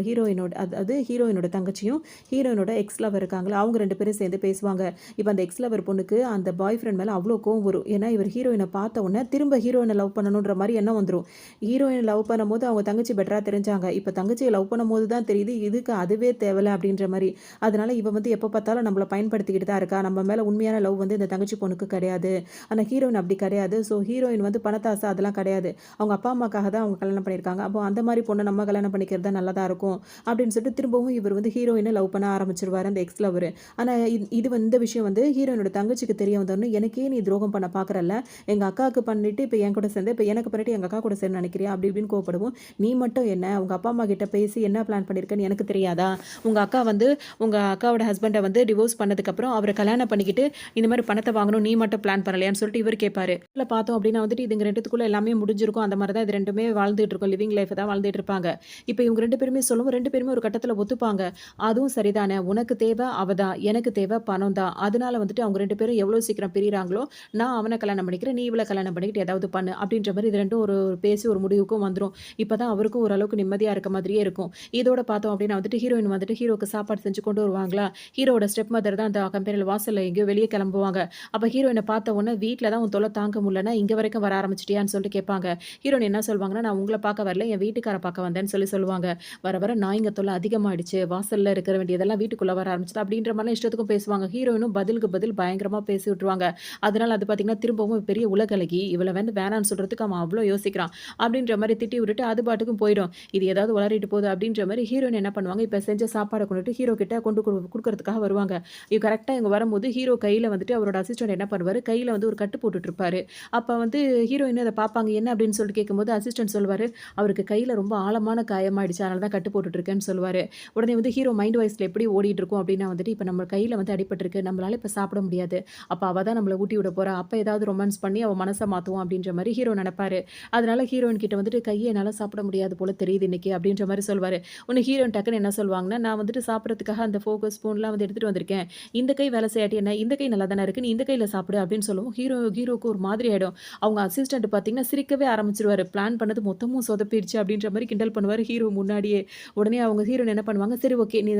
A: ஹீரோயினோட அதாவது ஹீரோயினோட தங்கச்சியும், ஹீரோயினோட எக்ஸ் லவர் இருக்காங்கல்ல, அவங்க 2 பேரும் சேர்ந்து பேசுவாங்க. இப்ப அந்த எக்ஸ் லவர் பொண்ணுக்கு அந்த பாய் ஃப்ரெண்ட் மேல அவ்ளோ கோவம் வரும். ஏன்னா இவர் ஹீரோயின பார்த்த உடனே திரும்ப ஹீரோயின லவ் பண்ணணுன்ற மாரி எண்ணம் வந்துரும். ஹீரோயின் லவ் பண்ணும்போது அவங்க தங்கச்சி பெட்டரா தெரிஞ்சாங்க. இப்ப தங்கச்சிய லவ் பண்ணும்போது தான் தெரியுது, இதுக்கு அதுவே தேவல அப்படின்ற மாரி. அதனால இவ வந்து எப்ப பார்த்தாலும் நம்மள பயன்படுத்திக்கிட்டு தான் இருக்கா. நம்ம மேல உண்மையான லவ் வந்து இந்த தங்கச்சி பொண்ணுக்கு கிடையாது. ஆனா ஹீரோயின் அப்படி கிடையாது. ஸோ ஹீரோயின் வந்து பணத்தாசை அதெல்லாம் கிடையாது. அவங்க அப்பா, அம்மாக்காக தான் அவங்க கல்யாணம் பண்ணியிருக்காங்க. அப்போ அந்த மாரி பொண்ண நம்ம கல்யாணம் பண்ணிக்கிறது தான் நல்லதா இருக்கும். அப்படின்னு சொல்லிட்டு திரும்பவும் இவர் வந்து ஹீரோயின லவ் பண்ண ஆரம்பிச்சுருவாரு அந்த எக்ஸ் லவரு. ஆனா இது வந்து இந்த விஷயம் வந்து ஹீரோயினோட தங்கச்சிக்கு தெரிய வந்தோனே, "எனக்கே நீ துரோகம் பண்ண பார்க்குறல்ல, எங்க அக்காவுக்கு பண்ணிட்டு இப்ப என் கூட சேர்ந்து, இப்ப எனக்கு பண்ணிட்டு எங்க அக்கா கூட சேரணும்னு நினைக்கிறியா?" அப்படி இப்படின்னு கோவப்படவும், "நீ மட்டும் என்ன, உங்க அப்பா, அம்மா கிட்ட பேசி என்ன பிளான் பண்ணியிருக்கன்னு எனக்கு தெரியாதா? உங்க அக்கா வந்து உங்க அக்காவோட ஹஸ்பண்ட வந்து டிவோர்ஸ் பண்ணதுக்கப்புறம் அவர கல்யாணம் பண்ணிக்கிட்டு, இந்த மாரி பணத்த வாங்கணும் நீ மட்டும் பிளான் பண்ணலையான்னு?" சொல்லிட்டு இவரு கேட்பாரு. இதுல பார்த்தோம் அப்படின்னா வந்துட்டு இதுங்க 2த்துக்குள்ள எல்லாமே முடிஞ்சிருக்கும். அந்த மாரி தான் இது 2மே வாழ்ந்துட்டு இருக்கும். லிவிங் லைஃப் தான் வாழ்ந்துட்டு இருப்பாங்க. இப்ப இவங்க 2 பேருமே சொல்லவும் 2 பேருமே ஒரு கட்டத்துல ஒத்துப்பாங்க. அதுவும் சரிதானே. உனக்கு தேவ அவ தான். எனக்கு தேவ பணம் தான். அதனால வந்துட்டு அவங்க 2 பேரும் எவ்வளோ சீக்கிரம் பிரியறாங்களோ, நான் அவன கல்யாணம் பண்ணிக்கிறேன். நீ இவள கல்யாணம் பண்ணிக்கிட்டு ஏதாவது பண்ணு. அப்படின்ற மாரி இது 2ம் ஒரு பேசி ஒரு முடிவுக்கும் வந்துரும். இப்பதான் அவருக்கும் ஓரளவுக்கு நிம்மதியா இருக்க மாதிரியே இருக்கும். இதோட பார்த்தோம் அப்படின்னா வந்துட்டு ஹீரோயின் வந்துட்டு ஹீரோக்கு சாப்பாடு செஞ்சு கொண்டு வருவாங்களா, ஹீரோவோட ஸ்டெப் மதர் தான் அந்த கம்பெனில வாசல்ல எங்கேயோ வெளிய கிளம்புவாங்க. அப்ப ஹீரோயின பார்த்த உடனே வீட்ல தான் உன் தொல்ல தாங்க முடியலன்னா, இங்க வரைக்கும் வர ஆரம்பிச்சுட்டியான்னு சொல்லிட்டு கேட்பாங்க. ஹீரோயின் என்ன சொல்வாங்கன்னா, நான் உங்கள பார்க்க வரல, என் வீட்டுக்கார பார்க்க வந்தேன்னு சொல்லுவாங்க. வர வர நாய்ங்க தொல்ல அதிகமாயிடுச்சு. வாசல்ல இருக்க வேண்டியதெல்லாம் வீட்டுக்குள்ள வர ஆரம்பிச்சுது. அப்படின்ற மாரிலாம் இஷ்டத்துக்கும் பேசுவாங்க. ஹீரோயினும் பதிலுக்கு பதில் பயங்கரமா பேசி விட்டுருவாங்க. அதனால அது பார்த்தீங்கன்னா, திரும்பவும் பெரிய உலகளகி, இவள வந்து வேணான்னு சொல்றதுக்கு அவன் அவ்ளோ யோசிக்கிறான். அப்படின்ற மாரி திட்டி விட்டுட்டு அது பாட்டுக்கும் போயிடும். இது ஏதாவது உளறிட்டு போகுது அப்படின்ற மாரி ஹீரோயின் என்ன பண்ணுவாங்க, இப்ப செஞ்ச சாப்பாட கொண்டுட்டு ஹீரோ கிட்ட கொண்டு குடுக்குறதுக்காக வருவாங்க. கரெக்ட்டா இவங்க வரும்போது ஹீரோ கையில வந்துட்டு அவரோட அசிஸ்டன்ட் என்ன பண்ணுவாரு, கையில வந்து ஒரு கட்டு போட்டுட்டு இருப்பாரு. அப்ப வந்து ஹீரோயின் அத பார்ப்பாங்க. என்ன அப்படின்னு சொல்லிட்டு கேட்கும்போது அசிஸ்டன்ட் சொல்லுவாரு, அவருக்கு கையில ரொம்ப ஆழமான காயமாயிடுச்சு. அதனால தான் கட்டு போட்டுட்டு இருக்கேன்னு சொல்லுவாரு. உடனே வந்து ஹீரோ மைண்ட் வாய்ஸ்ல எப்படி ஓடிட்டு இருக்கும் அப்படின்னா வந்துட்டு, இப்ப நம்ம கையில வந்து அடிபட்டுருக்கு. நம்மளால இப்ப சாப்பிட முடியாது. அப்ப அவ தான் நம்மள ஊட்டி விட போறா. அப்ப ஏதாவது ரொமான்ஸ் பண்ணி அவ மனச மாத்துவோம் அப்படின்ற மாரி ஹீரோ நெனப்பாரு. அதனால ஹீரோயின் கிட்ட வந்துட்டு கைய என்னால சாப்பிட முடியாது போல தெரியுது இன்னைக்கு அப்படின்ற மாரி சொல்வாரு. உடனே ஹீரோயின் டக்குன்னு என்ன சொல்வாங்கன்னா, நான் வந்துட்டு சாப்பிடறதுக்காக அந்த ஃபோர்க், ஸ்பூன்லாம் வந்து எடுத்துட்டு வந்திருக்கேன். இந்த கை வேலை செய்யாட்டி என்ன? இந்த கை நல்லா தானே இருக்கு. நீ இந்த கையில சாப்பிடு அப்படின்னு சொல்லவும் ஹீரோக்கு ஒரு மாதிரி ஆயிடும். அவங்க அசிஸ்டன்ட் பார்த்தீங்கன்னா சிரிக்கவே ஆரம்பிச்சுருவாரு. பிளான் பண்ணது மொத்தமும் சொதப்பிடுச்சு அப்படின்ற மாரி கிண்டல் பண்ணுவாரு ஹீரோ முன்னாடியே. உடனே அவங்க ஹீரோயின் என்ன பண்ணுவாங்க, "சரி ஓகே. நீ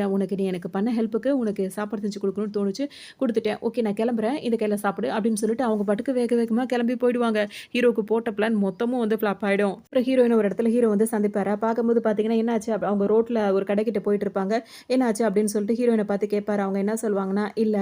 A: எனக்கு பண்ண ஹெல்ப்புக்கு உனக்கு சாப்பாடு செஞ்சு குடுக்கணும்னு தோணுச்சு. குடுத்துட்டேன். ஓகே நான் கிளம்புறேன். இந்த கையில சாப்பிடு" அப்படின்னு சொல்லிட்டு அவங்க பாட்டுக்கு வேக வேகமா கிளம்பி போயிடுவாங்க. ஹீரோக்கு போட்ட பிளான் மொத்தமும் வந்து ஃப்ளாப் ஆயிடும். அப்புறம் ஹீரோயின ஒரு இடத்துல ஹீரோ வந்து சந்திப்பாரா, பார்க்கும்போது பார்த்தீங்கன்னா என்னாச்சு அவங்க ரோட்ல ஒரு கடைக்கிட்ட போயிட்டு இருப்பாங்க. என்னாச்சு அப்படின்னு சொல்லிட்டு ஹீரோயின பார்த்து கேட்பாரு. அவங்க என்ன சொல்லுவாங்கன்னா, "இல்ல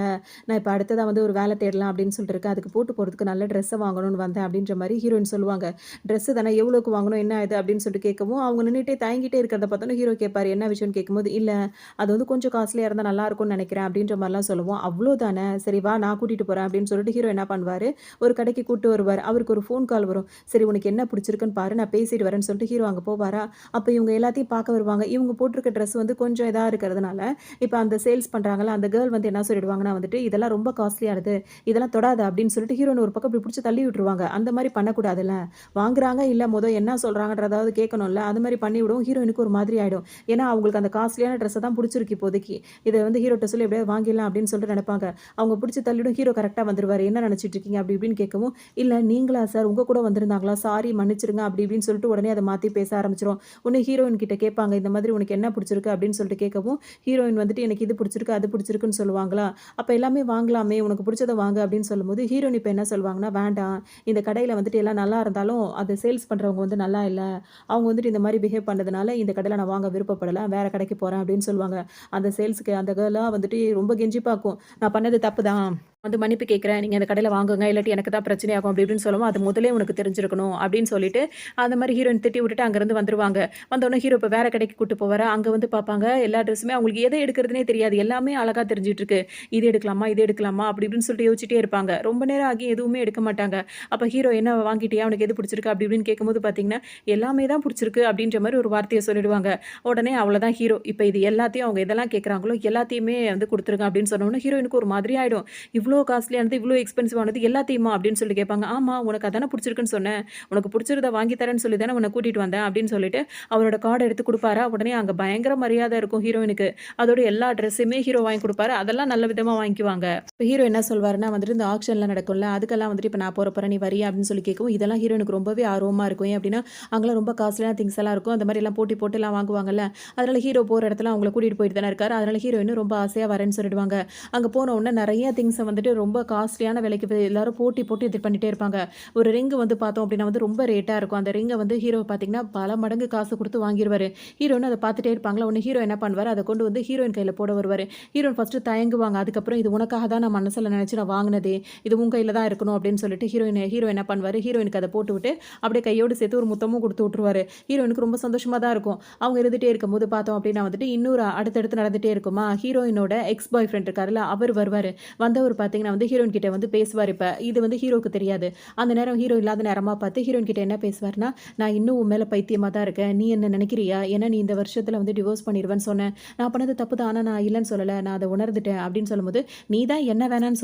A: நான் இப்ப அடுத்ததா வந்து ஒரு வேலை தேடலாம் அப்படின்னு சொல்லிட்டு இருக்கேன். அதுக்கு போட்டு போறதுக்கு நல்ல ட்ரெஸ்ஸ வாங்கணும்னு வந்தேன்" அப்படின்ற மாரி ஹீரோயின் சொல்லுவாங்க. "ட்ரெஸ் தானே எவ்வளோக்கு வாங்கணும்? என்ன இது?" அப்படின்னு சொல்லிட்டு கேட்கவும், அவங்க நின்னுட்டே தயங்கிட்டே இருக்கிறத பார்த்தோனே ஹீரோ கேட்பாரு, "என்ன விஷயம்னு?" கேட்கும்போது, "இல்ல அது வந்து கொஞ்சம் காஸ்ட்லியா இருந்தா நல்லா இருக்கும்னு நினைக்கிறேன்" அப்படின்ற மாரிலாம் சொல்லவும், "அவ்ளோ தானே! சரி வா நான் கூட்டிட்டு போறேன்" அப்படின்னு சொல்லிட்டு ஹீரோ என்ன பண்ணுவாரு, ஒரு கடைக்கு கடைக்கு கூட்டு வருவார். அவருக்கு ஒரு ஃபோன் கால் வரும். சரி உனக்கு என்ன பிடிச்சிருக்குன்னு பாரு, நான் பேசிட்டு வரேன்னு சொல்லிட்டு ஹீரோ அங்க போவாரா, அப்ப இவங்க எல்லாத்தையும் பார்க்க வருவாங்க. இவங்க போட்டிருக்க ட்ரெஸ் வந்து கொஞ்சம் இதா இருக்கிறதுனால, இப்ப அந்த சேல்ஸ் பண்றாங்கல்ல, அந்த கேர்ள் வந்து என்ன சொல்லிடுவாங்கன்னா வந்துட்டு, "இதெல்லாம் ரொம்ப காஸ்ட்லியானது. இதெல்லாம் தொடாத" அப்படின்னு சொல்லிட்டு ஹீரோயின ஒரு பக்கம் இப்படி புடிச்சு தள்ளி விட்டுருவாங்க. அந்த மாரி பண்ணக்கூடாதுல்ல. வாங்குறாங்க, இல்ல என்ன சொல்றாங்கன்றதாவது கேட்கணும்ல. அது மாரி பண்ணிவிடும். ஹீரோயினுக்கு ஒரு மாதிரி ஆயிடும். ஏன்னா, அவங்களுக்கு அந்த காஸ்ட்லியான ட்ரெஸ்ஸ தான் புடிச்சிருக்கு இப்போதைக்கு. இத வந்து ஹீரோட்ட சொல்லி எப்படியாவது வாங்கிடலாம் அப்படின்னு சொல்லிட்டு நெனைப்பாங்க. அவங்க புடிச்சு தள்ளிடும். ஹீரோ கரெக்ட்டா வந்துருவாரு. "என்ன நெனச்சிட்டு இருக்கீங்க?" அப்படி இப்படின்னு கேட்கவும், "இல்ல நீங்களா சார்? உங்க கூட வந்திருந்தாங்களா? சாரி மன்னிச்சிடுங்க" அப்படி இப்படின்னு சொல்லிட்டு உடனே அத மாத்தி பேச ஆரம்பிச்சுரும். உடனே ஹீரோயின் கிட்ட கேட்பாங்க. இந்த மாதிரி "உனக்கு என்ன புடிச்சிருக்கு?" அப்படின்னு சொல்லிட்டு கேட்கவும், ஹீரோயின் வந்துட்டு "எனக்கு இது புடிச்சிருக்கு, அது புடிச்சிருக்குன்னு" சொல்லுவாங்களா. அப்ப எல்லாமே வாங்கலாமே, உனக்கு புடிச்சத வாங்கு அப்படின்னு சொல்லும்போது, ஹீரோயின் இப்ப என்ன சொல்வாங்கன்னா, "வேண்டாம். இந்த கடையில வந்துட்டு எல்லாம் நல்லா இருந்தாலும், அது சேல்ஸ் பண்றவங்க வந்து நல்லா இல்ல. அவங்க வந்துட்டு இந்த மாரி பிஹேவ் பண்ணதுனால, இந்த கடையில நான் வாங்க விருப்பப்படல. வேற கடைக்கு போறேன்" அப்படின்னு சொல்லுவாங்க. அந்த சேல்ஸ்க்கு அந்த கேர்லா வந்துட்டு ரொம்ப கெஞ்சி பாக்கும். "நான் பண்ணது தப்பு தான். வந்து மன்னிப்பு கேட்கிறேன். நீங்க அந்த கடையில வாங்குங்க. இல்லாட்டி எனக்கு தான் பிரச்சனையாகும்" அப்படி இப்படின்னு சொல்லவும், "அது முதலே உனக்கு தெரிஞ்சிருக்கணும்" அப்படின்னு சொல்லிட்டு, அந்த மாரி ஹீரோயின் திட்டி விட்டுட்டு அங்கருந்து வந்துருவாங்க. வந்தோனே ஹீரோ இப்ப வேற கடைக்கு கூட்டு போவாரா, அங்க வந்து பாப்பாங்க, எல்லா ட்ரெஸ்ஸுமே அவங்களுக்கு எத எடுக்கிறதுன்னே தெரியாது. எல்லாமே அழகா தெரிஞ்சுட்டு இருக்கு. இது எடுக்கலாமா? இது எடுக்கலாமா? அப்படி இப்படின்னு சொல்லிட்டு யோசிச்சுட்டே இருப்பாங்க. ரொம்ப நேரம் ஆகி எதுவுமே எடுக்க மாட்டாங்க. அப்ப ஹீரோ "என்ன வாங்கிட்டியா? உனக்கு எது பிடிச்சிருக்கு?" அப்படி இப்படின்னு கேட்கும்போது பார்த்தீங்கன்னா, "எல்லாமே தான் பிடிச்சிருக்கு" அப்படின்ற மாரி ஒரு வார்த்தைய சொல்லிடுவாங்க. உடனே அவ்வளோதான் ஹீரோ. இப்ப இது எல்லாத்தையும் அவங்க எதெல்லாம் கேட்குறாங்களோ, எல்லாத்தையுமே வந்து குடுத்துருங்க அப்படின்னு சொன்னோனே, ஹீரோயினுக்கு ஒரு மாதிரி ஆயிடும். "இவ்ளோ காஸ்ட்லியானது, இவ்ளோ எக்ஸ்பென்சிவ் ஆனது எல்லாத்தையுமா?" அப்படின்னு சொல்லிட்டு கேட்பாங்க. "ஆமா, உனக்கு அதானே பிடிச்சிருக்குன்னு சொன்னேன். உனக்கு பிடிச்சிருந்தத வாங்கி தரேன்னு சொல்லி தானே உன்ன கூட்டிட்டு வந்தேன்" அப்படின்னு சொல்லிட்டு அவரோட கார்ட எடுத்து குடுப்பாரா. உடனே அங்க பயங்கர மரியாதை இருக்கும் ஹீரோயினுக்கு. அதோட எல்லா ட்ரெஸ்ஸுமே ஹீரோ வாங்கி குடுப்பாரு. அதெல்லாம் நல்ல விதமா வாங்கிக்குவாங்க. இப்ப ஹீரோ என்ன சொல்வாருன்னா வந்துட்டு, இந்த ஆக்ஷன்லாம் நடக்கும்ல, அதுக்கெல்லாம் வந்துட்டு இப்ப நான் போறேன் நீ வரியா? அப்படின்னு சொல்லி கேட்கவும், இதெல்லாம் ஹீரோயினுக்கு ரொம்பவே ஆர்வமா இருக்கும். ஏன் அப்படின்னா, அங்கலாம் ரொம்ப காஸ்ட்லியான திங்ஸ் எல்லாம் இருக்கும். அந்த மாரிலாம் போட்டி போட்டுலாம் வாங்குவாங்கல்ல. அதனால ஹீரோ போற இடத்துல அவங்கள கூட்டிட்டு போயிட்டு தானே இருக்காரு. அதனால ஹீரோயினும் ரொம்ப ஆசையா வரேன்னு சொல்லிடுவாங்க. அங்க போன உடனே நெறைய திங்ஸ வந்துட்டு ரொம்ப காஸ்ட்லியான விலைக்கு எல்லாரும் போட்டி போட்டு இது பண்ணிட்டே இருப்பாங்க. ஒரு ரிங் வந்து பார்த்தோம் அப்படின்னா வந்து ரொம்ப ரேட்டா இருக்கும். அந்த ரிங்க வந்து ஹீரோ பார்த்தீங்கன்னா, பல மடங்கு காசு குடுத்து வாங்கிருவாரு. ஹீரோயின் அத பார்த்துட்டே இருப்பாங்களா, உடனே ஹீரோ என்ன பண்ணுவாரு, அத கொண்டு வந்து ஹீரோயின் கையில போட வருவாரு. ஹீரோயின் ஃபர்ஸ்ட்டு தயங்குவாங்க. அதுக்கப்புறம் இது உனக்காக தான் நான் மனசுல நெனச்சு நான் வாங்குனதே. இது உன் கையில தான் இருக்கணும் அப்படின்னு சொல்லிட்டு ஹீரோ என்ன பண்ணுவாரு, ஹீரோயினுக்கு அத போட்டுவிட்டு அப்படியே கையோடு சேர்த்து ஒரு முத்தமும் குடுத்து விட்டுருவாரு. ஹீரோயினுக்கு ரொம்ப சந்தோஷமா தான் இருக்கும். அவங்க இருந்துட்டே இருக்கும்போது பார்த்தோம் அப்படின்னா வந்துட்டு, இன்னொரு அடுத்தடுத்து நடந்துட்டே இருக்குமா, ஹீரோயினோட எக்ஸ் பாய் ஃப்ரெண்ட் இருக்காருல்ல, அவர் வருவாரு. வந்தவர் பார்த்தீங்கன்னா வந்து ஹீரோயின் கிட்ட வந்து பேசுவாரு இப்ப. இது வந்து ஹீரோக்கு தெரியாது. அந்த நேரம் ஹீரோ இல்லாத நேரமா பார்த்து ஹீரோயின் கிட்ட என்ன பேசுவாருன்னா, "நான் இன்னும் உன் மேல பைத்தியமா தான் இருக்கேன். நீ என்ன நினைக்கிறியா? ஏன்னா நீ இந்த வருஷத்துல வந்து டிவோர்ஸ் பண்ணிருவேன்னு சொன்ன. நான் பண்ணது தப்பு தான். ஆனா நான் இல்லன்னு சொல்லல. நான் அத உணர்ந்துட்டேன்" அப்படின்னு சொல்லும்போது, "நீ தான் என்ன வேணான்னு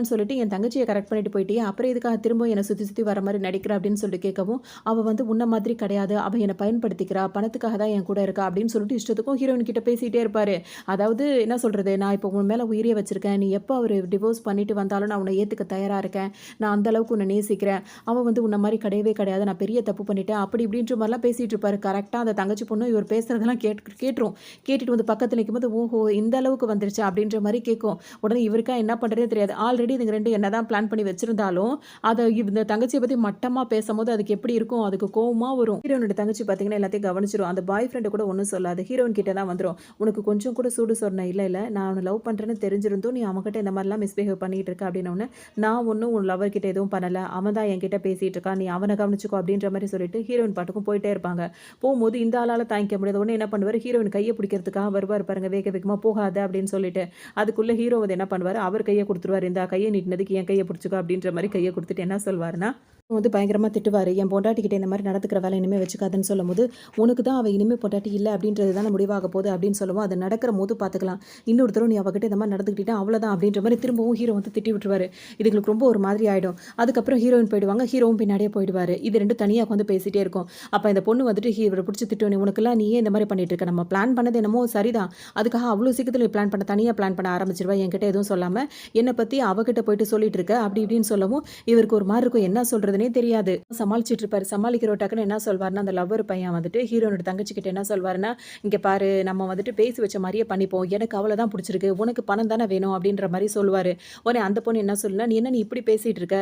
A: சொல்லிட்டு என் தங்கச்சிய கரெக்ட் பண்ணிட்டு போயிட்டியே. அப்புறம் எதுக்காக திரும்ப என்ன சுத்தி சுத்தி வர மாரி நடிக்கிற?" அப்படின்னு சொல்லிட்டு கேட்கவும், "அவ வந்து உன்ன மாதிரி கிடையாது. அவ என்ன பயன்படுத்திக்கிறா. பணத்துக்காக தான் என் கூட இருக்கா" அப்படின்னு சொல்லிட்டு இஷ்டத்துக்கும் ஹீரோயின் கிட்ட பேசிட்டே இருப்பாரு. அதாவது என்ன சொல்றது, "நான் இப்போ உன் மேல உயிரே வச்சிருக்கேன். நீ எப்ப அவரு டிவோர்ஸ் பண்ணிட்டு வந்தாலும் நான் உன்ன ஏத்துக்க தயாரா இருக்கேன். நான் அந்த அளவுக்கு உன்ன நேசிக்கிறேன். அவ வந்து உன்ன மாரி கிடையவே கிடையாது. நான் பெரிய தப்பு பண்ணிட்டேன்." அப்படி இப்படின்ற மாரிலாம் பேசிட்டு இருப்பாரு. கரெக்ட்டா அந்த தங்கச்சி பொண்ணு இவர் பேசுறதெல்லாம் கேட்டுரும். கேட்டுட்டு வந்து பக்கத்துல நிக்கும்போது, "ஓஹோ! இந்த அளவுக்கு வந்துருச்சா?" அப்படின்ற மாரி கேட்கும். உடனே இவருக்கா என்ன பண்றதுன்னே தெரியாது. ஆல்ரெடி இதுங்க 2 என்னதான் பிளான் பண்ணி வச்சிருந்தாலும், அத இந்த தங்கச்சிய பத்தி மட்டமா பேசம்போது அதுக்கு எப்படி இருக்கும்? அதுக்கு கோவமா வரும். ஹீரோயினோட தங்கச்சி பார்த்தீங்கன்னா, எல்லாத்தையும் கவனிச்சுரும். அந்த பாய் ஃப்ரெண்ட் கூட ஒண்ணும் சொல்லாது. ஹீரோயின் கிட்ட தான் வந்துரும். "உனக்கு கொஞ்சம் கூட சூடு சொரணை இல்ல. நான் அவன லவ் பண்றேன்னு தெரிஞ்சிருந்தும், நீ அவன்கிட்ட இந்த மாரிலாம் மிஸ்பிஹேவ் பண்ணிட்டு இருக்க" அப்படின்னோனே, "நான் ஒண்ணும் உன் லவர் கிட்ட எதுவும் பண்ணல. அவன் தான் என்கிட்ட பேசிட்டு இருக்கான். நீ அவன கவனிச்சுக்கோ" அப்படின்ற மாரி சொல்லிட்டு ஹீரோயின் பாட்டுக்கும் போயிட்டே இருப்பாங்க. போம்போது இந்த ஆளால தாங்கிக்க முடியாத உடனே என்ன பண்ணுவாரு, ஹீரோயின் கைய பிடிக்கிறதுக்காக வருவாரு பாருங்க வேக வேகமா, "போகாத" அப்படின்னு சொல்லிட்டு. அதுக்குள்ள ஹீரோ வந்து என்ன பண்ணுவாரு, அவர் கைய குடுத்துருவாரு. "இந்தா கைய நீட்டினதுக்கு என் கைய பிடிச்சுக்கோ" அப்படின்ற மாரி கைய குடுத்துட்டு என்ன சொல்வாருன்னா, வந்து பயங்கரமா திட்டுவாரு. "என் பொண்டாட்டிகிட்ட இந்த மாரி நடந்துக்கிற வேலை இனிமே வச்சுக்காதன்னு" சொல்லும்போது, "உனக்கு தான் அவ இனிமே பொண்டாட்டி இல்ல அப்படின்றது தானே முடிவாக போகுது" அப்படின்னு சொல்லவும், "அது நடக்கிறபோது பார்த்துக்கலாம். இன்னொரு தடவ நீ அவகிட்ட இந்த மாரி நடந்துக்கிட்டீன்னா அவ்வளோதான்" அப்படின்ற மாரி திரும்பவும் ஹீரோ வந்து திட்டி விட்டுருவாரு. இதுங்களுக்கு ரொம்ப ஒரு மாதிரி ஆயிடும். அதுக்கப்புறம் ஹீரோயின் போயிடுவாங்க. ஹீரோவும் பின்னாடியே போயிடுவாரு. இது 2ம் தனியா உட்காந்து பேசிட்டே இருக்கும். அப்ப இந்த பொண்ணு வந்துட்டு இவர புடிச்சு திட்டும். "நீ உனக்கெல்லாம் நீ ஏன் இந்த மாரி பண்ணிட்டு இருக்க? நம்ம பிளான் பண்ணது என்னமோ சரிதான். அதுக்காக அவ்ளோ சீக்கிரத்துல நீ தனியா பிளான் பண்ண ஆரம்பிச்சுருவ. என்கிட்ட எதுவும் சொல்லாம, என்ன பத்தி அவகிட்ட போயிட்டு சொல்லிட்டு இருக்க" அப்படி இப்படின்னு சொல்லவும், இவருக்கு ஒரு மாரி இருக்கும். என்ன சொல்றதுன்னே தெரியாது. சமாளிச்சுட்டு இருப்பாரு. சமாளிக்கிற டக்குன்னு என்ன சொல்வாருன்னா, அந்த லவ்வர் பையன் வந்துட்டு ஹீரோனோட தங்கச்சி கிட்ட என்ன சொல்வாருன்னா, "இங்க பாரு நம்ம வந்துட்டு பேசி வச்ச மாரியே பண்ணிப்போம். எனக்கு அவள தான் புடிச்சிருக்கு. உனக்கு பணம் தானே வேணும்" அப்படின்ற மாரி சொல்லுவாரு. உடனே அந்த பொண்ணு என்ன சொல்லும்னா, நீ இப்படி பேசிட்டு இருக்க?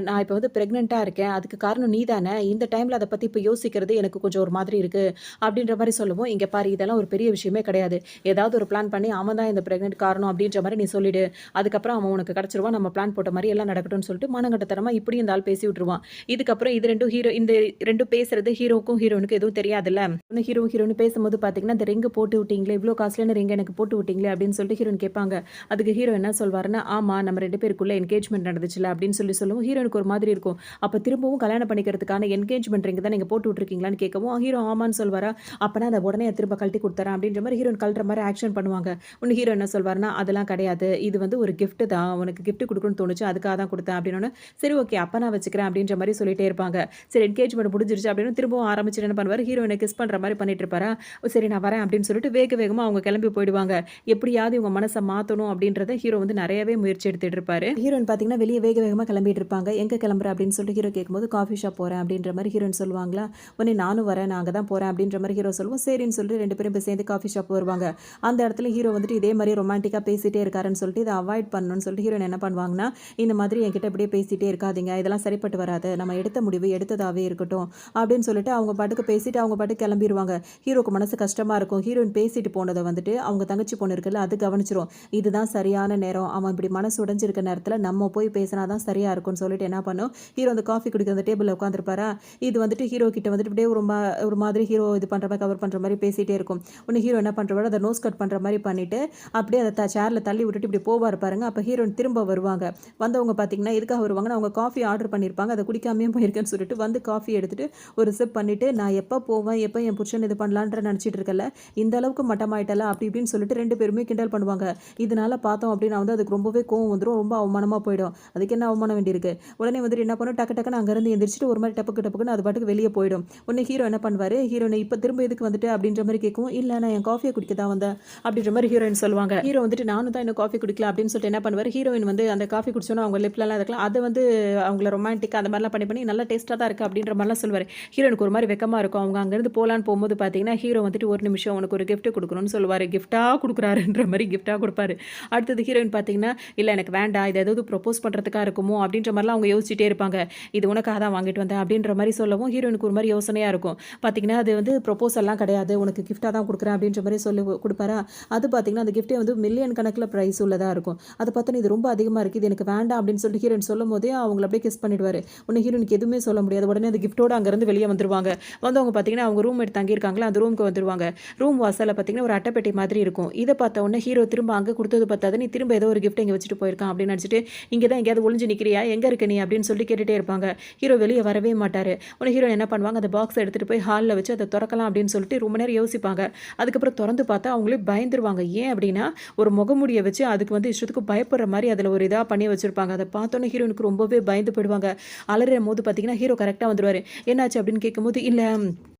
A: நான் இப்ப வந்து பிரெக்னன்ட்டா இருக்கேன். அதுக்கு காரணம் நீ தானே. இந்த டைம்ல அத பத்தி இப்ப யோசிக்கிறது எனக்கு கொஞ்சம் ஒரு மாதிரி இருக்கு" அப்படின்ற மாரி சொல்லவும், "இங்க பாரு இதெல்லாம் ஒரு பெரிய விஷயமே கிடையாது. ஏதாவது ஒரு பிளான் பண்ணி அவன் தான் இந்த பிரெக்னன்ட் காரணம் அப்படின்ற மாரி நீ சொல்லிடு. அதுக்கப்புறம் அவன் உனக்கு கிடைச்சிருவான். நம்ம பிளான் போட்ட மாரி எல்லாம் நடக்கட்டும்னு" சொல்லிட்டு மானங்கட்டத்தனமா இப்படியும் இந்த ஆள் பேசி விட்டுருவாரு. சொல்லுவான். இதுக்கப்புறம் இது 2ம் இந்த 2ம் பேசுறது ஹீரோக்கும் ஹீரோயினுக்கும் எதுவும் தெரியாதுல்ல. உடனே ஹீரோயின் பேசும்போது பார்த்தீங்கன்னா, "இந்த ரிங் போட்டு விட்டீங்களே, இவ்ளோ காஸ்ட்லியான ரிங் எனக்கு போட்டு விட்டீங்களே" அப்படின்னு சொல்லிட்டு ஹீரோயின் கேட்பாங்க. அதுக்கு ஹீரோ என்ன சொல்வாருன்னா, "ஆமா நம்ம 2 பேருக்குள்ள என்கேஜ்மென்ட் நடந்துச்சுல்ல" அப்படின்னு சொல்லவும் ஹீரோயினுக்கு ஒரு மாதிரி இருக்கும். அப்ப திரும்பவும் கல்யாணம் பண்ணிக்கிறதுக்கான என்கேஜ்மென்ட் ரிங் தான் நீங்க போட்டு விட்டுருக்கீங்களான்னு கேட்கவும், ஹீரோ ஆமான்னு சொல்வாரா, "அப்பனா அத உடனே திரும்ப கழட்டி குடுத்துர்றேன்" அப்படின்ற மாரி ஹீரோயின் கழட்டுற மாரி ஆக்ஷன் பண்ணுவாங்க. உடனே ஹீரோ என்ன சொல்வாருன்னா, "அதெல்லாம் கிடையாது. இது வந்து ஒரு கிஃப்ட் தான். உனக்கு கிஃப்ட் குடுக்கணும்னு தோணுச்சு. அதுக்காக தான் குடுத்தேன்" அப்படின்னோனே, "சரி ஓகே. அப்ப நான் வச்சுக்கிறேன்" அப்படின்ற மாரி சொல்லிட்டே இருப்பாங்க. சரி என்கேஜ்மென்ட் முடிஞ்சிருச்சு அப்படின்னு திரும்பவும் ஆரம்பிச்சுட்டு என்ன பண்ணுவாரு, ஹீரோயின கிஸ் பண்ற மாரி பண்ணிட்டு இருப்பாரா, "சரி நான் வரேன்" அப்படின்னு சொல்லிட்டு வேக வேகமா அவங்க கிளம்பி போயிடுவாங்க. எப்படியாவது இவங்க மனச மாத்தணும் அப்படின்றத ஹீரோ வந்து நெறையவே முயற்சி எடுத்துட்டு இருப்பாரு. ஹீரோயின் பார்த்தீங்கன்னா, வெளிய வேக வேகமா கிளம்பிட்டு இருப்பாங்க. "எங்க கிளம்புற?" அப்படின்னு சொல்லிட்டு ஹீரோ கேட்கும்போது, "காஃபி ஷாப் போறேன்" அப்படின்ற மாரி ஹீரோயின் சொல்லுவாங்களா, உடனே "நானும் வரேன். நான் அங்க தான் போறேன்" அப்படின்ற மாரி ஹீரோ சொல்லவும், சரின்னு சொல்லிட்டு 2 பேரும் போய் சேர்ந்து காஃபி ஷாப் வருவாங்க. அந்த இடத்துல ஹீரோ வந்துட்டு இதே மாரி ரொமான்டிக்கா பேசிட்டே இருக்காருன்னு சொல்லிட்டு இத அவாய்ட் பண்ணணும்னு சொல்லிட்டு ஹீரோயின் என்ன பண்ணுவாங்கன்னா, "இந்த மாதிரி என்கிட்ட இப்படியே பேசிட்டே இருக்காதீங்க. இதெல்லாம் சரிப்பட்டு வராது. நம்ம எடுத்த முடிவு எடுத்ததாவே இருக்கட்டும்" அப்படின்னு சொல்லிட்டு அவங்க பாட்டுக்கு பேசிட்டு அவங்க பாட்டுக்கு கிளம்பிருவாங்க. ஹீரோக்கு மனசு கஷ்டமா இருக்கும். ஹீரோயின் பேசிட்டு போனத வந்துட்டு அவங்க தங்கச்சி பொண்ணு இருக்குல்ல, அது கவனிச்சுரும். இதுதான் சரியான நேரம். அவன் இப்படி மனசு உடைஞ்சிருக்க நேரத்துல நம்ம போய் பேசினா தான் சரியா இருக்கும்னு சொல்லிட்டு என்ன பண்ணும், ஹீரோ அந்த காஃபி குடிக்கிற அந்த டேபிள்ல உட்காந்துருப்பாரா, இது வந்துட்டு ஹீரோ கிட்ட வந்துட்டு இப்படியே ஒரு மாதிரி ஹீரோ இது பண்ற மாரி கவர் பண்ற மாரி பேசிட்டே இருக்கும். உடனே ஹீரோ என்ன பண்றவாரு, அத நோஸ் கட் பண்ற மாரி பண்ணிட்டு, அப்படியே அத சேர்ல தள்ளி விட்டுட்டு இப்படி போவாரு பாருங்க. அப்ப ஹீரோயின் திரும்ப வருவாங்க. வந்தவங்க பார்த்தீங்கன்னா, எதுக்காக வருவாங்கன்னா, அவங்க காஃபி ஆர்டர் பண்ணியிருப்பாங்க. அத குடிக்காமயே போயிருக்கேன்னு சொல்லிட்டு வந்து காஃபி எடுத்துட்டு ஒரு சிப் பண்ணிட்டு, "நான் எப்ப போவேன், எப்ப என் புருஷன் இது பண்ணலான்ற நெனச்சிட்டு இருக்கல. இந்த அளவுக்கு மட்டமாயிட்டல" அப்படி இப்படின்னு சொல்லிட்டு 2 பேருமே கிண்டல் பண்ணுவாங்க. இதனால பார்த்தோம் அப்படின்னா வந்து அதுக்கு ரொம்பவே கோவம் வந்துரும். ரொம்ப அவமானமா போயிடும். அதுக்கு என்ன அவமானம் வேண்டியிருக்கு. உடனே வந்துட்டு என்ன பண்ணும், டக்கு டக்குன்னு அங்கருந்து எந்திரிச்சுட்டு ஒரு மாரி டபக்கு டபக்குன்னு அது பாட்டுக்கு வெளிய போயிடும். உடனே ஹீரோ என்ன பண்ணுவாரு, ஹீரோயின "இப்ப திரும்ப எதுக்கு வந்துட்ட?" அப்படின்ற மாரி கேட்கவும், "இல்ல நான் என் காஃபிய குடிக்க தான் வந்தேன்" அப்படின்ற மாரி ஹீரோயின் சொல்லுவாங்க. ஹீரோ வந்துட்டு "நானும் தான் இன்னும் காஃபி குடிக்கல" அப்படின்னு சொல்லிட்டு என்ன பண்ணுவாரு, ஹீரோயின் வந்து அந்த காஃபி குடிச்சோனே அவங்க லிப்லலாம் இருக்கலாம். அத வந்து அவங்கள ரொமான்டிக்கா அந்த மாரிலாம் பண்ணி நல்லா டேஸ்ட்டா தான் இருக்கு அப்படின்ற மாரிலாம் சொல்லுவாரு. ஹீரோயினுக்கு ஒரு மாரி வெட்கமா இருக்கும். அவங்க அங்கருந்து போலான்னு போம்போது பார்த்தீங்கன்னா, ஹீரோ வந்துட்டு "ஒரு நிமிஷம் உனக்கு ஒரு கிஃப்ட் குடுக்கணும்னு" சொல்லுவாரு. கிஃப்ட்டா குடுக்குறாருன்ற மாரி கிஃப்ட்டா குடுப்பாரு. அடுத்தது ஹீரோயின் பார்த்தீங்கன்னா, "இல்ல எனக்கு வேண்டாம். இது ஏதாவது ப்ரொபோஸ் பண்றதுக்கா இருக்குமோ?" அப்படின்ற மாரிலாம் அவங்க யோசிச்சுட்டே இருப்பாங்க. "இது உனக்காக தான் வாங்கிட்டு வந்தேன்" அப்படின்ற மாரி சொல்லவும், ஹீரோயினுக்கு ஒரு மாரி யோசனையா இருக்கும். பார்த்தீங்கன்னா, அது வந்து ப்ரொபோசல்லாம் கிடையாது. உனக்கு கிஃப்ட்டா தான் குடுக்குறேன் அப்படின்ற மாரி சொல்லி குடுப்பாரா, அது பார்த்தீங்கன்னா, அந்த கிஃப்ட்டே வந்து மில்லியன் கணக்குல பிரைஸ் உள்ளதா இருக்கும். அத பார்த்தோனே இது ரொம்ப அதிகமா இருக்கு. இது எனக்கு வேண்டாம் அப்படின்னு சொல்லிட்டு ஹீரோயின் சொல்லும்போதே அவங்கள அப்படியே கிஸ் பண்ணிடுவாரு. உடனே ஹீரோயினுக்கு எதுவுமே சொல்ல முடியாது. உடனே அந்த கிஃப்ட்டோட அங்கருந்து வெளிய வந்துருவாங்க. வந்தவங்க பார்த்தீங்கன்னா, அவங்க ரூம் எடுத்து தங்கியிருக்காங்களா, அந்த ரூமுக்கு வந்துருவாங்க. ரூம் வாசல்ல பார்த்தீங்கன்னா, ஒரு அட்டைப்பெட்டி மாதிரி இருக்கும். இத பார்த்த உடனே ஹீரோ திரும்ப அங்க குடுத்தது பத்தாது, "நீ திரும்ப ஏதோ ஒரு கிஃப்ட் இங்க வச்சுட்டு போயிருக்கான்" அப்படின்னு நெனச்சுட்டு, "இங்க தான் எங்கேயாவது ஒளிஞ்சு நிக்கிறியா? எங்க இருக்க நீ?" அப்படின்னு சொல்லிட்டு கேட்டுட்டே இருப்பாங்க. ஹீரோ வெளிய வரவே மாட்டாரு. உடனே ஹீரோயின் என்ன பண்ணுவாங்க, அந்த பாக்ஸ எடுத்துட்டு போய் ஹால்ல வச்சு அத தொறக்கலாம் அப்படின்னு சொல்லிட்டு ரொம்ப நேரம் யோசிப்பாங்க. அதுக்கப்புறம் தொறந்து பார்த்தா அவங்களே பயந்துருவாங்க. ஏன் அப்படின்னா, ஒரு முகமூடிய வச்சு அதுக்கு வந்து இஷ்டத்துக்கு பயப்படுற மாரி அதுல ஒரு இதா பண்ணி வச்சிருப்பாங்க. அத பார்த்தோனே ஹீரோயினுக்கு ரொம்பவே பயந்து போயிடுவாங்க. அலறும்போது பார்த்தீங்கன்னா, ஹீரோ கரெக்ட்டா வந்துருவாரு. "என்னாச்சு?" அப்படின்னு கேட்கும்போது, "இல்ல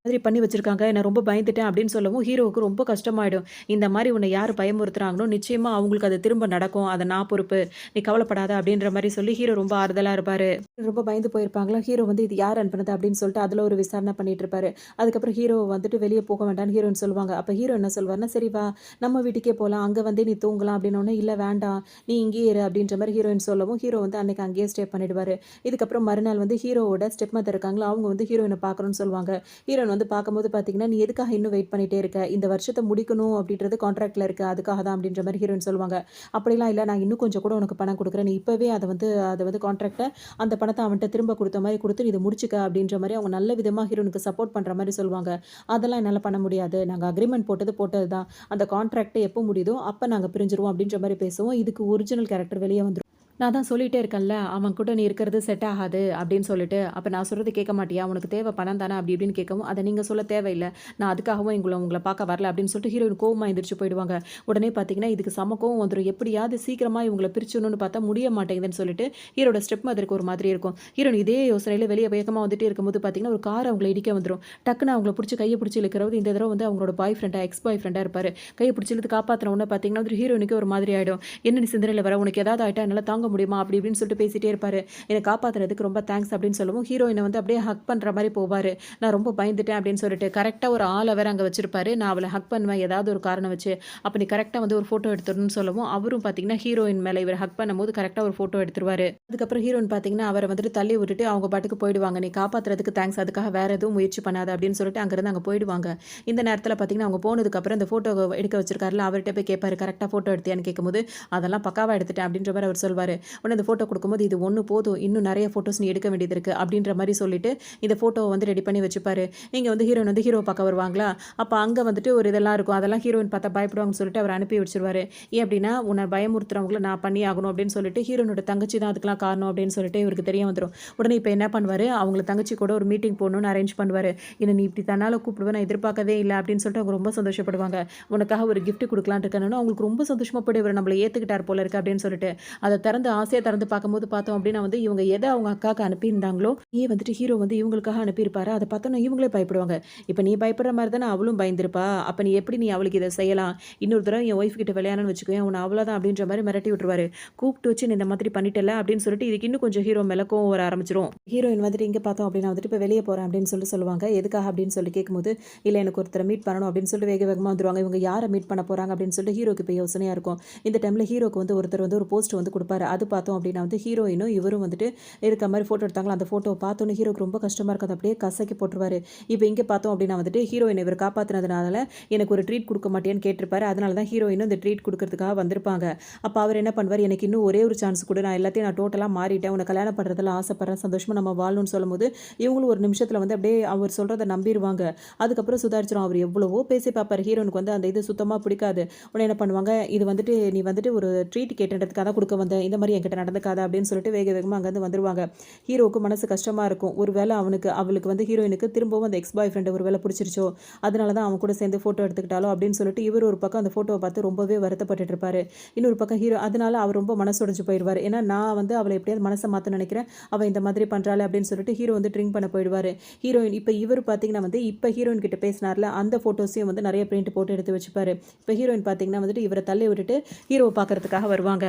A: மாதிரி பண்ணி வச்சிருக்காங்க. நான் ரொம்ப பயந்துட்டேன்" அப்படின்னு சொல்லவும், ஹீரோவுக்கு ரொம்ப கஷ்டமாயிடும். இந்த மாரி உன்ன யார் பயமுறுத்துறாங்களோ, நிச்சயமா அவங்களுக்கு அது திரும்ப நடக்கும். அத நான் பொறுப்பு. நீ கவலைப்படாத அப்படின்ற மாரி சொல்லி ஹீரோ ரொம்ப ஆறுதலா இருப்பாரு. ரொம்ப பயந்து போயிருப்பாங்களா, ஹீரோ வந்து இது யார் அனுப்புனது அப்படின்னு சொல்லிட்டு அதுல ஒரு விசாரணை பண்ணிட்டு இருப்பாரு. அதுக்கப்புறம் ஹீரோ வந்துட்டு வெளிய போக வேண்டாம்னு ஹீரோயின் சொல்லுவாங்க. அப்ப ஹீரோ என்ன சொல்வாருன்னா, "சரி வா நம்ம வீட்டுக்கே போலாம். அங்க வந்து நீ தூங்கலாம்" அப்படின்னோனே, "இல்ல வேண்டாம். நீ இங்கேயே இரு" அப்படின்ற மாரி ஹீரோயின் சொல்லவும், ஹீரோ வந்து அன்னைக்கு அங்கேயே ஸ்டே பண்ணிடுவாரு. இதுக்கப்புறம் மறுநாள் வந்து ஹீரோவோட ஸ்டெப் மதர் இருக்காங்களா, அவங்க வந்து ஹீரோயின பார்க்கணும்னு சொல்லுவாங்க. ஹீரோயின் வந்து பார்க்கும்போது பார்த்தீங்கன்னா, "நீ எதுக்காக இன்னும் வெயிட் பண்ணிட்டே இருக்க? இந்த வருஷத்த முடிக்கணும் அப்படின்றது கான்ட்ராக்ட்ல இருக்கு. அதுக்காக தான்" அப்படின்ற மாரி ஹீரோயின் சொல்லுவாங்க. "அப்படிலாம் இல்ல. நான் இன்னும் கொஞ்சம் கூட உனக்கு பணம் குடுக்குறேன். நீ இப்பவே அத வந்து கான்ட்ராக்ட்ட அந்த பணத்த அவன்ட்ட திரும்ப குடுத்த மாரி குடுத்து, நீ இத முடிச்சுக்க" அப்படின்ற மாரி அவங்க நல்ல விதமா ஹீரோயினுக்கு சப்போர்ட் பண்ற மாரி சொல்லுவாங்க. "அதெல்லாம் என்னால பண்ண முடியாது. நாங்க அக்ரீமெண்ட் போட்டது போட்டது தான். அந்த கான்ட்ராக்ட் எப்போ முடியுதோ அப்ப நாங்க பிரிஞ்சுருவோம்" அப்படின்ற மாரி பேசவும், இதுக்கு ஒரிஜினல் கேரக்டர் வெளிய வந்துரும். நான் தான் சொல்லிட்டே இருக்கேன்ல, அவன் கூட நீ இருக்கிறது செட் ஆகாது அப்படின்னு சொல்லிட்டு, அப்ப நான் சொல்றத கேட்க மாட்டியா? உனக்கு தேவை பணம் தானே அப்படி இப்படின்னு கேட்கவும், அத நீங்க சொல்ல தேவையில்ல. நான் அதுக்காகவும் உங்கள பார்க்க வரல அப்படின்னு சொல்லிட்டு ஹீரோயின் கோவமா எந்திரிச்சு போயிடுவாங்க. உடனே பார்த்தீங்கன்னா, இதுக்கு செம கோவம் வந்துரும். எப்படியாவது சீக்கிரமா இவங்கள பிரிச்சுடணும்னு பார்த்தா முடிய மாட்டேங்குதுன்னு சொல்லிட்டு, ஹீரோட ஸ்டெப் மதருக்கு ஒரு மாதிரி இருக்கும். ஹீரோயின் இதே யோசனையில வெளிய வேகமா வந்துட்டே இருக்கும்போது பார்த்தீங்கன்னா, ஒரு கார் அவங்கள இடிக்க வந்துரும். டக்குனு அவங்கள புடிச்சு கைய புடிச்சு இழுக்கிறவரு இந்த தடவ வந்து அவங்களோட பாய் ஃப்ரெண்டா, எக்ஸ் பாய் ஃப்ரெண்டா இருப்பாரு. கைய புடிச்சு இழுத்து காப்பாத்துன உடனே பார்த்தீங்கன்னா, வந்து ஹீரோயினுக்கு ஒரு மாதிரி ஆயிடும். "என்ன நீ சிந்தனையில வர? உனக்கு ஏதாவது ஆயிட்டா என்னால தாங்க முடியுமா?" அப்படி இப்படின்னு சொல்லிட்டு பேசிட்டே இருப்பாரு. "என்ன காப்பாத்துனதுக்கு ரொம்ப தேங்க்ஸ்" அப்படின்னு சொல்லவும், ஹீரோயின வந்து அப்படியே ஹக் பண்ற மாரி போவாரு. "நான் ரொம்ப பயந்துட்டேன்" அப்படின்னு சொல்லிட்டு. கரெக்ட்டா ஒரு ஆள வேற அங்க வச்சிருப்பாரு. நான் அவள ஹக் பண்ணுவேன் ஏதாவது ஒரு காரணம் வச்சு. அப்ப நீ கரெக்ட்டா வந்து ஒரு ஃபோட்டோ எடுத்துறணும்னு சொல்லவும், அவரும் பார்த்தீங்கன்னா, ஹீரோயின் மேல இவர ஹக் பண்ணும்போது கரெக்ட்டா ஒரு ஃபோட்டோ எடுத்துருவாரு. அதுக்கப்புறம் ஹீரோயின் பார்த்தீங்கன்னா, அவர வந்துட்டு தள்ளி விட்டுட்டு அவங்க பாட்டுக்கு போயிடுவாங்க. "நீ காப்பாத்துறதுக்கு தேங்க்ஸ். அதுக்காக வேற எதுவும் முயற்சி பண்ணாத" அப்படின்னு சொல்லிட்டு அங்கிருந்து அங்க போயிடுவாங்க. இந்த நேரத்துல பார்த்தீங்கன்னா, அவங்க போனதுக்கப்புறம் இந்த ஃபோட்டோ எடுக்க வச்சிருக்காருல்ல, அவர்ட்ட போய் கேட்பாரு. "கரெக்ட்டா ஃபோட்டோ எடுத்தியான்னு?" கேட்கும்போது, "அதெல்லாம் பக்காவா எடுத்துட்டேன்" அப்படின்ற மாரி அவர் சொல்வாரு. உடனே அந்த ஃபோட்டோ கொடுக்கும்போது இது ஒன்று போதும், இன்னும் நிறைய ஃபோட்டோஸ் நீ எடுக்க வேண்டியது இருக்குது அப்படின்ற மாதிரி சொல்லிட்டு இந்த ஃபோட்டோவை வந்து ரெடி பண்ணி வச்சுப்பாரு. இங்கே வந்து ஹீரோயின் வந்து ஹீரோ பார்க்க வருவாங்களா, அப்போ அங்கே வந்துட்டு ஒரு இதெல்லாம் இருக்கும், அதெல்லாம் ஹீரோயின் பார்த்தா பயப்படுவாங்கன்னு சொல்லிட்டு அவர் அனுப்பி வச்சிருவாரு. ஏன் அப்படின்னா உன்னை பயமுறுத்துறவங்கள நான் பண்ணி ஆகணும் அப்படின்னு சொல்லிட்டு ஹீரோனோட தங்கச்சி தான் அதுக்கெல்லாம் காரணம் அப்படின்னு சொல்லிட்டு இவருக்கு தெரிய வந்துடும். உடனே இப்போ என்ன பண்ணுவார், அவங்கள தங்கச்சி கூட ஒரு மீட்டிங் போகணுன்னு அரேஞ்ச் பண்ணுவார். என்ன நீ இப்படி தன்னால் கூப்பிடுவேன் நான் எதிர்பார்க்கவே இல்லை அப்படின்னு சொல்லிட்டு அவங்க ரொம்ப சந்தோஷப்படுவாங்க. உனக்காக ஒரு gift கொடுக்கலான்னு இருக்கணும்னு அவங்களுக்கு ரொம்ப சந்தோஷமா போய்ட்டு இவர் நம்மளை ஏற்றுக்கிட்டார் போல இருக்கு அப்படின்னு சொல்லிட்டு அதை திறந்து ஆசையாக திறந்து பார்க்கும்போது பார்த்தோம் அப்படின்னா வந்து இவங்க எதை அவங்க அக்காவுக்கு அனுப்பியிருந்தாங்களோ வந்துட்டு ஹீரோ வந்து இவங்களுக்காக அனுப்பியிருப்பாரு. அதை பார்த்தோன்னா இவங்களே பயப்படுவாங்க. இப்போ நீ பயப்படுற மாதிரி தானே அவளும் பயந்துருப்பா, அப்போ நீ அவளுக்கு இதை செய்யலாம், இன்னொரு தடவை என் ஒய்ஃப் கிட்ட விளையாடணும்னு வச்சுக்கோங்க உன்னை அவ்வளோதான் அப்படின்ற மாதிரி மிரட்டி விட்டுருவாரு. கூப்பிட்டு வச்சு நீ இந்த மாதிரி பண்ணிட்டல அப்படின்னு சொல்லிட்டு இதுக்கு இன்னும் கொஞ்சம் ஹீரோ மேலே கோவம் வர ஆரம்பிச்சிரும். ஹீரோயின் வந்துட்டு இங்கே பார்த்தோம் அப்படின்னா வந்துட்டு இப்போ வெளியே போகிறேன் அப்படின்னு சொல்லிட்டு சொல்லுவாங்க. எதுக்காக அப்படின்னு சொல்லி கேட்கும்போது இல்லை எனக்கு ஒருத்தரை மீட் பண்ணணும் அப்படின்னு சொல்லிட்டு வேக வேகமாக வந்துருவாங்க. இவங்க யாரை மீட் பண்ண போகிறாங்க அப்படின்னு சொல்லிட்டு ஹீரோக்கு இப்போ யோசனையாக இருக்கும். இந்த டைமில் ஹீரோக்கு வந்து ஒருத்தர் வந்து ஒரு போஸ்ட் வந்து கொடுப்பாரு. அது பார்த்தோம் அப்படின்னா வந்து ஹீரோயினும் இவரும் வந்துட்டு இருக்க மாதிரி ஃபோட்டோ எடுத்தாங்களா, அந்த ஃபோட்டோவை பார்த்தோன்னே ஹீரோக்கு ரொம்ப கஷ்டமாக இருக்குது, அப்படியே கசக்கி போட்டுருவாரு. இப்போ இங்கே பார்த்தோம் அப்படின்னா வந்துட்டு ஹீரோயின் இவர் காப்பாற்றினதுனால எனக்கு ஒரு ட்ரீட் கொடுக்க மாட்டேன்னு கேட்டிருப்பாரு. அதனால தான் ஹீரோயினும் இந்த ட்ரீட் கொடுக்கறதுக்காக வந்திருப்பாங்க. அப்போ அவர் என்ன பண்ணுவார், எனக்கு இன்னும் ஒரே ஒரு சான்ஸ் கூட, நான் எல்லாத்தையும் நான் டோட்டலாக மாறிட்டேன், உன்னை கல்யாணம் பண்ணுறதுல ஆசைப்படுறேன், சந்தோஷமாக நம்ம வாழணும்னு சொல்லும்போது இவங்களும் ஒரு நிமிஷத்தில் வந்து அப்படியே அவர் சொல்கிறத நம்பிடுவாங்க. அதுக்கப்புறம் சுதாரிச்சிடும். அவர் எவ்வளவோ பேசி பார்ப்பார், ஹீரோனுக்கு வந்து அந்த இது சுத்தமாக பிடிக்காது. உடனே என்ன பண்ணுவாங்க, இது வந்துட்டு நீ வந்துட்டு ஒரு ட்ரீட் கேட்டுறதுக்காக தான் கொடுக்க வந்தேன், இந்த மாதிரி என்கிட்ட நடந்துக்காத அப்படின்னு சொல்லிட்டு வேக வேகமாக அங்கேருந்து வந்துருவாங்க. ஹீரோவுக்கு மனசு கஷ்டமாக இருக்கும். ஒருவேளை அவளுக்கு வந்து ஹீரோயினுக்கு திரும்பவும் அந்த எக்ஸ் பாய் ஃப்ரெண்டு ஒரு வேலை பிடிச்சிருச்சோ, அதனால தான் அவன் கூட சேர்ந்து ஃபோட்டோ எடுத்துக்கிட்டாலோ அப்படின்னு சொல்லிட்டு இவர் ஒரு பக்கம் அந்த ஃபோட்டோவை பார்த்து ரொம்பவே வருத்தப்பட்டு இருப்பாரு. இன்னொரு பக்கம் ஹீரோ அதனால அவர் ரொம்ப மனசுடைஞ்சு போயிடுவார். ஏன்னா நான் வந்து அவளை எப்படியாவது மனசை மாற்ற நினைக்கிறேன், அவள் இந்த மாதிரி பண்ணுறாள் அப்படின்னு சொல்லிட்டு ஹீரோ வந்து ட்ரிங்க் பண்ண போயிடுவார். ஹீரோயின் இப்போ இவர் பார்த்தீங்கன்னா வந்து இப்போ ஹீரோயின் கிட்ட பேசினார்ல அந்த ஃபோட்டோஸையும் வந்து நிறைய பிரிண்ட் போட்டு எடுத்து வச்சுப்பாரு. இப்போ ஹீரோயின் பார்த்தீங்கன்னா வந்துட்டு இவரை தள்ளி விட்டுட்டு ஹீரோவை பார்க்கறதுக்காக வருவாங்க.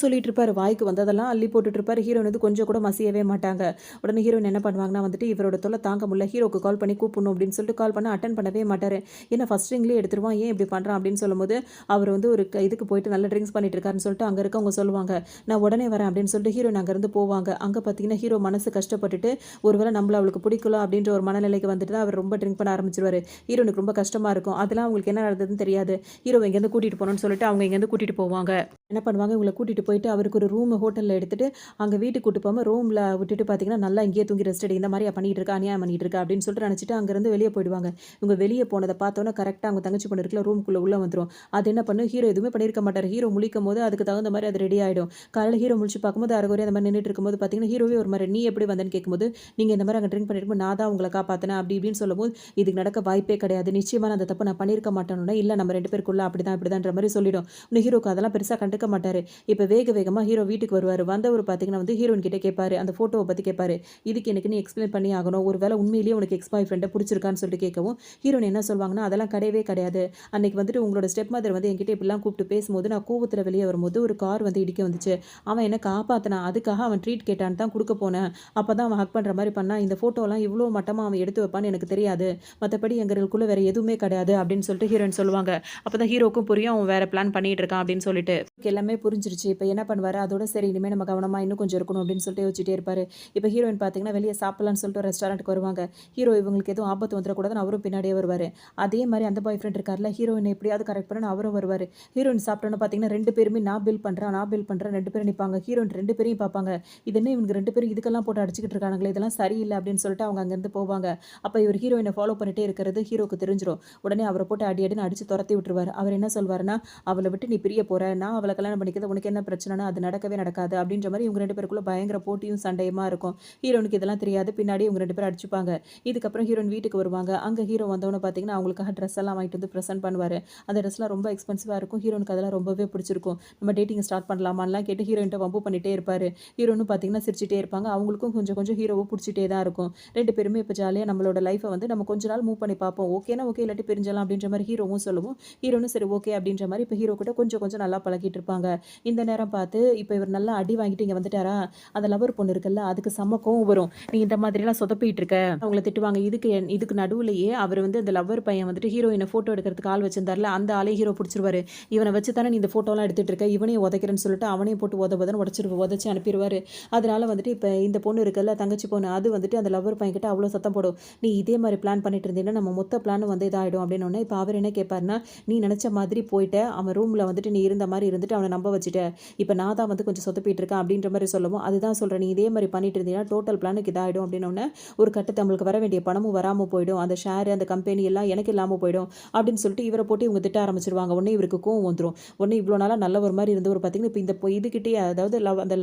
A: சொல்லிட்டு இருப்பாரு, வாய்க்கு வந்ததெல்லாம் அள்ளி போட்டுட்டு இருப்பாரு. ஹீரோயின் வந்து கொஞ்சம் கூட மசியவே மாட்டாங்க. உடனே ஹீரோயின் என்ன பண்ணுவாங்கன்னா வந்துட்டு இவரோட தொல்லை தாங்க முடியல, ஹீரோக்கு கால் பண்ணி கூப்பிடணும் அப்படின்னு சொல்லிட்டு கால் பண்ண அட்டன் பண்ணவே மாட்டார். ஏன்னா ஃபர்ஸ்ட் ரிங்லேயே எடுத்துருவான், ஏன் இப்படி பண்ணுறான் அப்படின்னு சொல்லும்போது அவர் வந்து ஒரு இதுக்கு போயிட்டு நல்ல ட்ரிங்க்ஸ் பண்ணிட்டு இருக்காருன்னு சொல்லிட்டு அங்கே இருக்கவங்க சொல்லுவாங்க. நான் உடனே வரேன் அப்படின்னு சொல்லிட்டு ஹீரோயின் அங்கேருந்து போவாங்க. அங்கே பார்த்தீங்கன்னா ஹீரோ மனசு கஷ்டப்பட்டுட்டு ஒருவேளை நம்மள அவளுக்கு பிடிக்கல அப்படின்ற ஒரு மனநிலைக்கு வந்துட்டு தான் அவர் ரொம்ப ட்ரிங்க் பண்ண ஆரம்பிச்சிருவாரு. ஹீரோனுக்கு ரொம்ப கஷ்டமாக இருக்கும். அதெல்லாம் அவங்களுக்கு என்ன நடந்ததுன்னு தெரியாது. ஹீரோ இங்கேருந்து கூட்டிகிட்டு போகணும்னு சொல்லிட்டு அவங்க இங்கேருந்து கூட்டிகிட்டு போவாங்க. என்ன பண்ணுவாங்க, இவங்களை கூட்டிகிட்டு போயிட்டு அவருக்கு ஒரு ரூம் ஹோட்டலில் எடுத்துகிட்டு அங்கே வீட்டுக்கு கூட்டு போகாமல் ரூமில் விட்டுட்டு பார்த்தீங்கன்னா நல்லா இங்கேயே தூங்கி ரெஸ்ட் எடு, இந்த மாதிரி பண்ணிட்டு இருக்கா, அநியாயம் பண்ணிட்டு இருக்கா அப்படின்னு சொல்லிட்டு நினச்சிட்டு அங்கேருந்து வெளியே போயிடுவாங்க. இவங்க வெளியே போனதை பார்த்தோன்னே கரெக்டாக அவங்க தங்கச்சி பொண்ணு இருக்கல ரூம்குள்ளே உள்ளே வந்துடும். அது என்ன பண்ணு, ஹீரோ எதுவுமே பண்ணியிருக்க மாட்டார். ஹீரோ முழிக்கும் போது அதுக்கு தகுந்த மாதிரி அது ரெடி ஆகிடும். காலையில் ஹீரோ முழிச்சு பார்க்கும்போது அரைகுறையாக அந்த மாதிரி நின்றுட்டு இருக்கும்போது பார்த்தீங்கன்னா ஹீரோவே ஒரு மாதிரி நீ எப்படி வந்தேன்னு கேட்கும்போது நீங்கள் இந்த மாதிரி அங்கே ட்ரிங்க் பண்ணிருக்கும்போது நான் தான் உங்களை காப்பாற்றினேன் அப்படி இப்படின்னு சொல்லும்போது இதுக்கு நடக்க வாய்ப்பே கிடையாது, நிச்சயமாக அந்த தப்பு நான் பண்ணியிருக்க மாட்டேன்னு, இல்லை நம்ம ரெண்டு பேருக்குள்ள அப்படிதான் இப்படிதான்ற மாதிரி சொல்லிடும். இன்னும் ஹீரோக்கு அதெல்லாம் பெருசாக கண்டுக்க மாட்டார். இப்போ வேக வேகமாக ஹீரோ வீட்டுக்கு வருவார். வந்தவர் பார்த்தீங்கன்னா வந்து ஹீரோயின் கிட்டே கேட்பாரு, அந்த ஃபோட்டோவை பற்றி கேட்பாரு. இதுக்கு எனக்கு நீ எக்ஸ்பிளைன் பண்ணி ஆகணும், ஒரு வேளை உண்மையிலேயே உனக்கு எக்ஸ் பாய் ஃப்ரெண்டை பிடிச்சிருக்கான்னு சொல்லிட்டு கேட்கவும் ஹீரோயின் என்ன சொல்லுவாங்கன்னா அதெல்லாம் கிடையவே கிடையாது, அன்னைக்கு வந்துட்டு உங்களோட ஸ்டெப் மதர் வந்து என்கிட்ட இப்படிலாம் கூப்பிட்டு பேசும்போது நான் கோவத்தில் வெளியே வரும்போது ஒரு கார் வந்து இடிக்க வந்துச்சு, அவன் என்ன காப்பாற்றினான், அதுக்காக அவன் ட்ரீட் கேட்டான்னு தான் கொடுக்க போனேன், அப்போ தான் அவன் ஹக் பண்ணுற மாதிரி பண்ணான், இந்த ஃபோட்டோலாம் இவ்வளோ மட்டமாக அவன் எடுத்து வைப்பான்னு எனக்கு தெரியாது, மற்றபடி எங்களுக்குள்ளே வேறு எதுவுமே கிடையாது அப்படின்னு சொல்லிட்டு ஹீரோயின் சொல்லுவாங்க. அப்போ தான் ஹீரோக்கும் புரியும் அவன் வேறு பிளான் பண்ணிட்டு இருக்கான் அப்படின்னு சொல்லிட்டு எல்லாமே புரிஞ்சிருச்சு. இப்போ என்ன பண்ணுவார், அதோட சரி இனிமேல் நம்ம கவனமாக இன்னும் கொஞ்சம் இருக்கணும் அப்படின்னு சொல்லிட்டு யோசிச்சுட்டே இருப்பார். இப்போ ஹீரோயின் பார்த்தீங்கன்னா வெளியே சாப்பிடலான்னு சொல்லிட்டு ரெஸ்டாரண்ட்டுக்கு வருவாங்க. ஹீரோ இவங்களுக்கு எதுவும் ஆபத்து வந்துடக்கூடாதுன்னு அவரும் பின்னாடியே வருவார். அதே மாதிரி அந்த பாய் ஃப்ரெண்ட் இருக்கார்ல, ஹீரோயின் எப்படியாவது கரெக்ட் பண்ணு அவரும் வருவார். ஹீரோயின் சாப்பிட்டோன்னு பார்த்தீங்கன்னா ரெண்டு பேருமே நான் பில் பண்ணுறேன் ரெண்டு பேரும் நிற்பாங்க. ஹீரோயின் ரெண்டு பேரையும் பார்ப்பாங்க. இது என்ன இவங்க ரெண்டு பேரும் இதுக்கெல்லாம் போட்டு அடிச்சுக்கிட்டு இருக்காங்களே, இதெல்லாம் சரியில்லை அப்படின்னு சொல்லிட்டு அவங்க அங்கேருந்து போவாங்க. அப்போ இவர் ஹீரோயினை ஃபாலோ பண்ணிட்டே இருக்கிறது ஹீரோக்கு தெரிஞ்சிடும். உடனே அவரை போட்டு அடின்னு அடிச்சு துரத்தி விட்டுருவார். அவர் என்ன சொல்வாருன்னா, அவளை விட்டு நீ பிரிய போற, நான் அவளை கல்யாணம் பண்ணிக்கிறது உனக்கு என்ன பிரச்சனைனா அது நடக்கவே நடக்காது அப்படின்ற மாதிரி இவங்க ரெண்டு பேருக்குள்ள பயங்கர போட்டியும் சண்டையுமா இருக்கும். ஹீரோனுக்கு இதெல்லாம் தெரியாது. பின்னாடி இவங்க ரெண்டு பேரும் அடிச்சுப்பாங்க. இதுக்கப்புறம் ஹீரோயின் வீட்டுக்கு வருவாங்க. அங்கே ஹீரோ வந்தவொன்னு பார்த்தீங்கன்னா அவங்களுக்காக ட்ரெஸ் எல்லாம் வாங்கிட்டு வந்து ப்ரெசென்ட் பண்ணுவார். அந்த ட்ரெஸ்லாம் ரொம்ப எக்ஸ்பென்சிவாக இருக்கும். ஹீரோனுக்கு அதெல்லாம் ரொம்பவே பிடிச்சிருக்கும். நம்ம டேட்டிங் ஸ்டார்ட் பண்ணலாமான்லாம் கேட்டு ஹீரோயின்ட்ட வம்பு பண்ணிட்டே இருப்பார். ஹீரோனும் பார்த்தீங்கன்னா சிரிச்சிட்டே இருப்பாங்க. அவங்களுக்கும் கொஞ்சம் கொஞ்சம் ஹீரோவை பிடிச்சிட்டே தான் இருக்கும். ரெண்டு பேருமே இப்போ ஜாலியாக நம்மளோட லைஃப்பை வந்து நம்ம கொஞ்ச நாள் மூவ் பண்ணி பார்ப்போம், ஓகேனா ஓகே இல்லாட்டி பிரிஞ்சலாம் அப்படின்ற மாதிரி ஹீரோவும் சொல்லுவோம். ஹீரோனும் சரி ஓகே அப்படின்ற மாதிரி இப்போ ஹீரோ கிட்ட கொஞ்சம் கொஞ்சம் நல்லா பழகிட்டு இருப்பாங்க. இந்த நேரம் பார்த்து இப்போ இவர் நல்லா அடி வாங்கிட்டு இங்கே வந்துட்டாரா, அந்த லவர் பொண்ணு இருக்குல்ல அதுக்கு செம்ம கோவம் வரும். நீ இந்த மாதிரிலாம் சொதப்பிட்டு இருக்க அவங்கள திட்டுவாங்க. இதுக்கு நடுவுலையே அவர் வந்து அந்த லவர் பையன் வந்துட்டு ஹீரோயினை ஃபோட்டோ எடுக்கிறதுக்கு ஆள் வச்சிருந்தார்ல, அந்த ஆளே ஹீரோ பிடிச்சிருவாரு. இவனை வச்சு தானே நீ இந்த ஃபோட்டோலாம் எடுத்துகிட்டு இருக்க, இவனையும் உதைக்கிறேன்னு சொல்லிட்டு அவனையும் போட்டு உதச்சி அனுப்பிடுவார். அதனால வந்துட்டு இப்போ இந்த பொண்ணு இருக்குல்ல தங்கச்சி பொண்ணு, அது வந்துட்டு அந்த லவர் பையன் கிட்ட அவ்வளோ சத்தம் போடும், நீ இதே மாதிரி பிளான் பண்ணிட்டு இருந்தீங்கன்னா நம்ம மொத்த பிளானும் வந்து இதாகிடும் அப்படின்னு ஒன்று. இப்போ அவர் என்ன கேட்பாருன்னா, நீ நினச்ச மாதிரி போயிட்ட, அவன் ரூமில் வந்துட்டு நீ இருந்த மாதிரி இருந்துட்டு அவனை நம்ப வச்சுட்ட, இப்போ நான் தான் வந்து கொஞ்சம் சொதப்பிட்டு இருக்கேன் அப்படின்ற மாதிரி சொல்லவும், அதுதான் சொல்கிறேன், நீ இதே மாதிரி பண்ணிட்டு இருந்தீங்கன்னா டோட்டல் பிளானுக்கு இதாகிடும் அப்படின்னோடனே, ஒரு கட்டத்தை நம்மளுக்கு வர வேண்டிய பணமும் வராமல் போயிடும், அந்த ஷேர் அந்த கம்பெனி எல்லாம் எனக்கு இல்லாமல் போயிடும் அப்படின்னு சொல்லிட்டு இவரை போட்டு இவங்க திட்ட ஆரம்பிச்சிருவாங்க. உடனே இவருக்கு கோவம் வந்துடும். உடனே இவ்வளோ நாளாக நல்ல ஒரு மாதிரி இருந்தவர் பார்த்தீங்கன்னா இப்போ இந்த இதுக்கிட்டே, அதாவது லவ் அந்த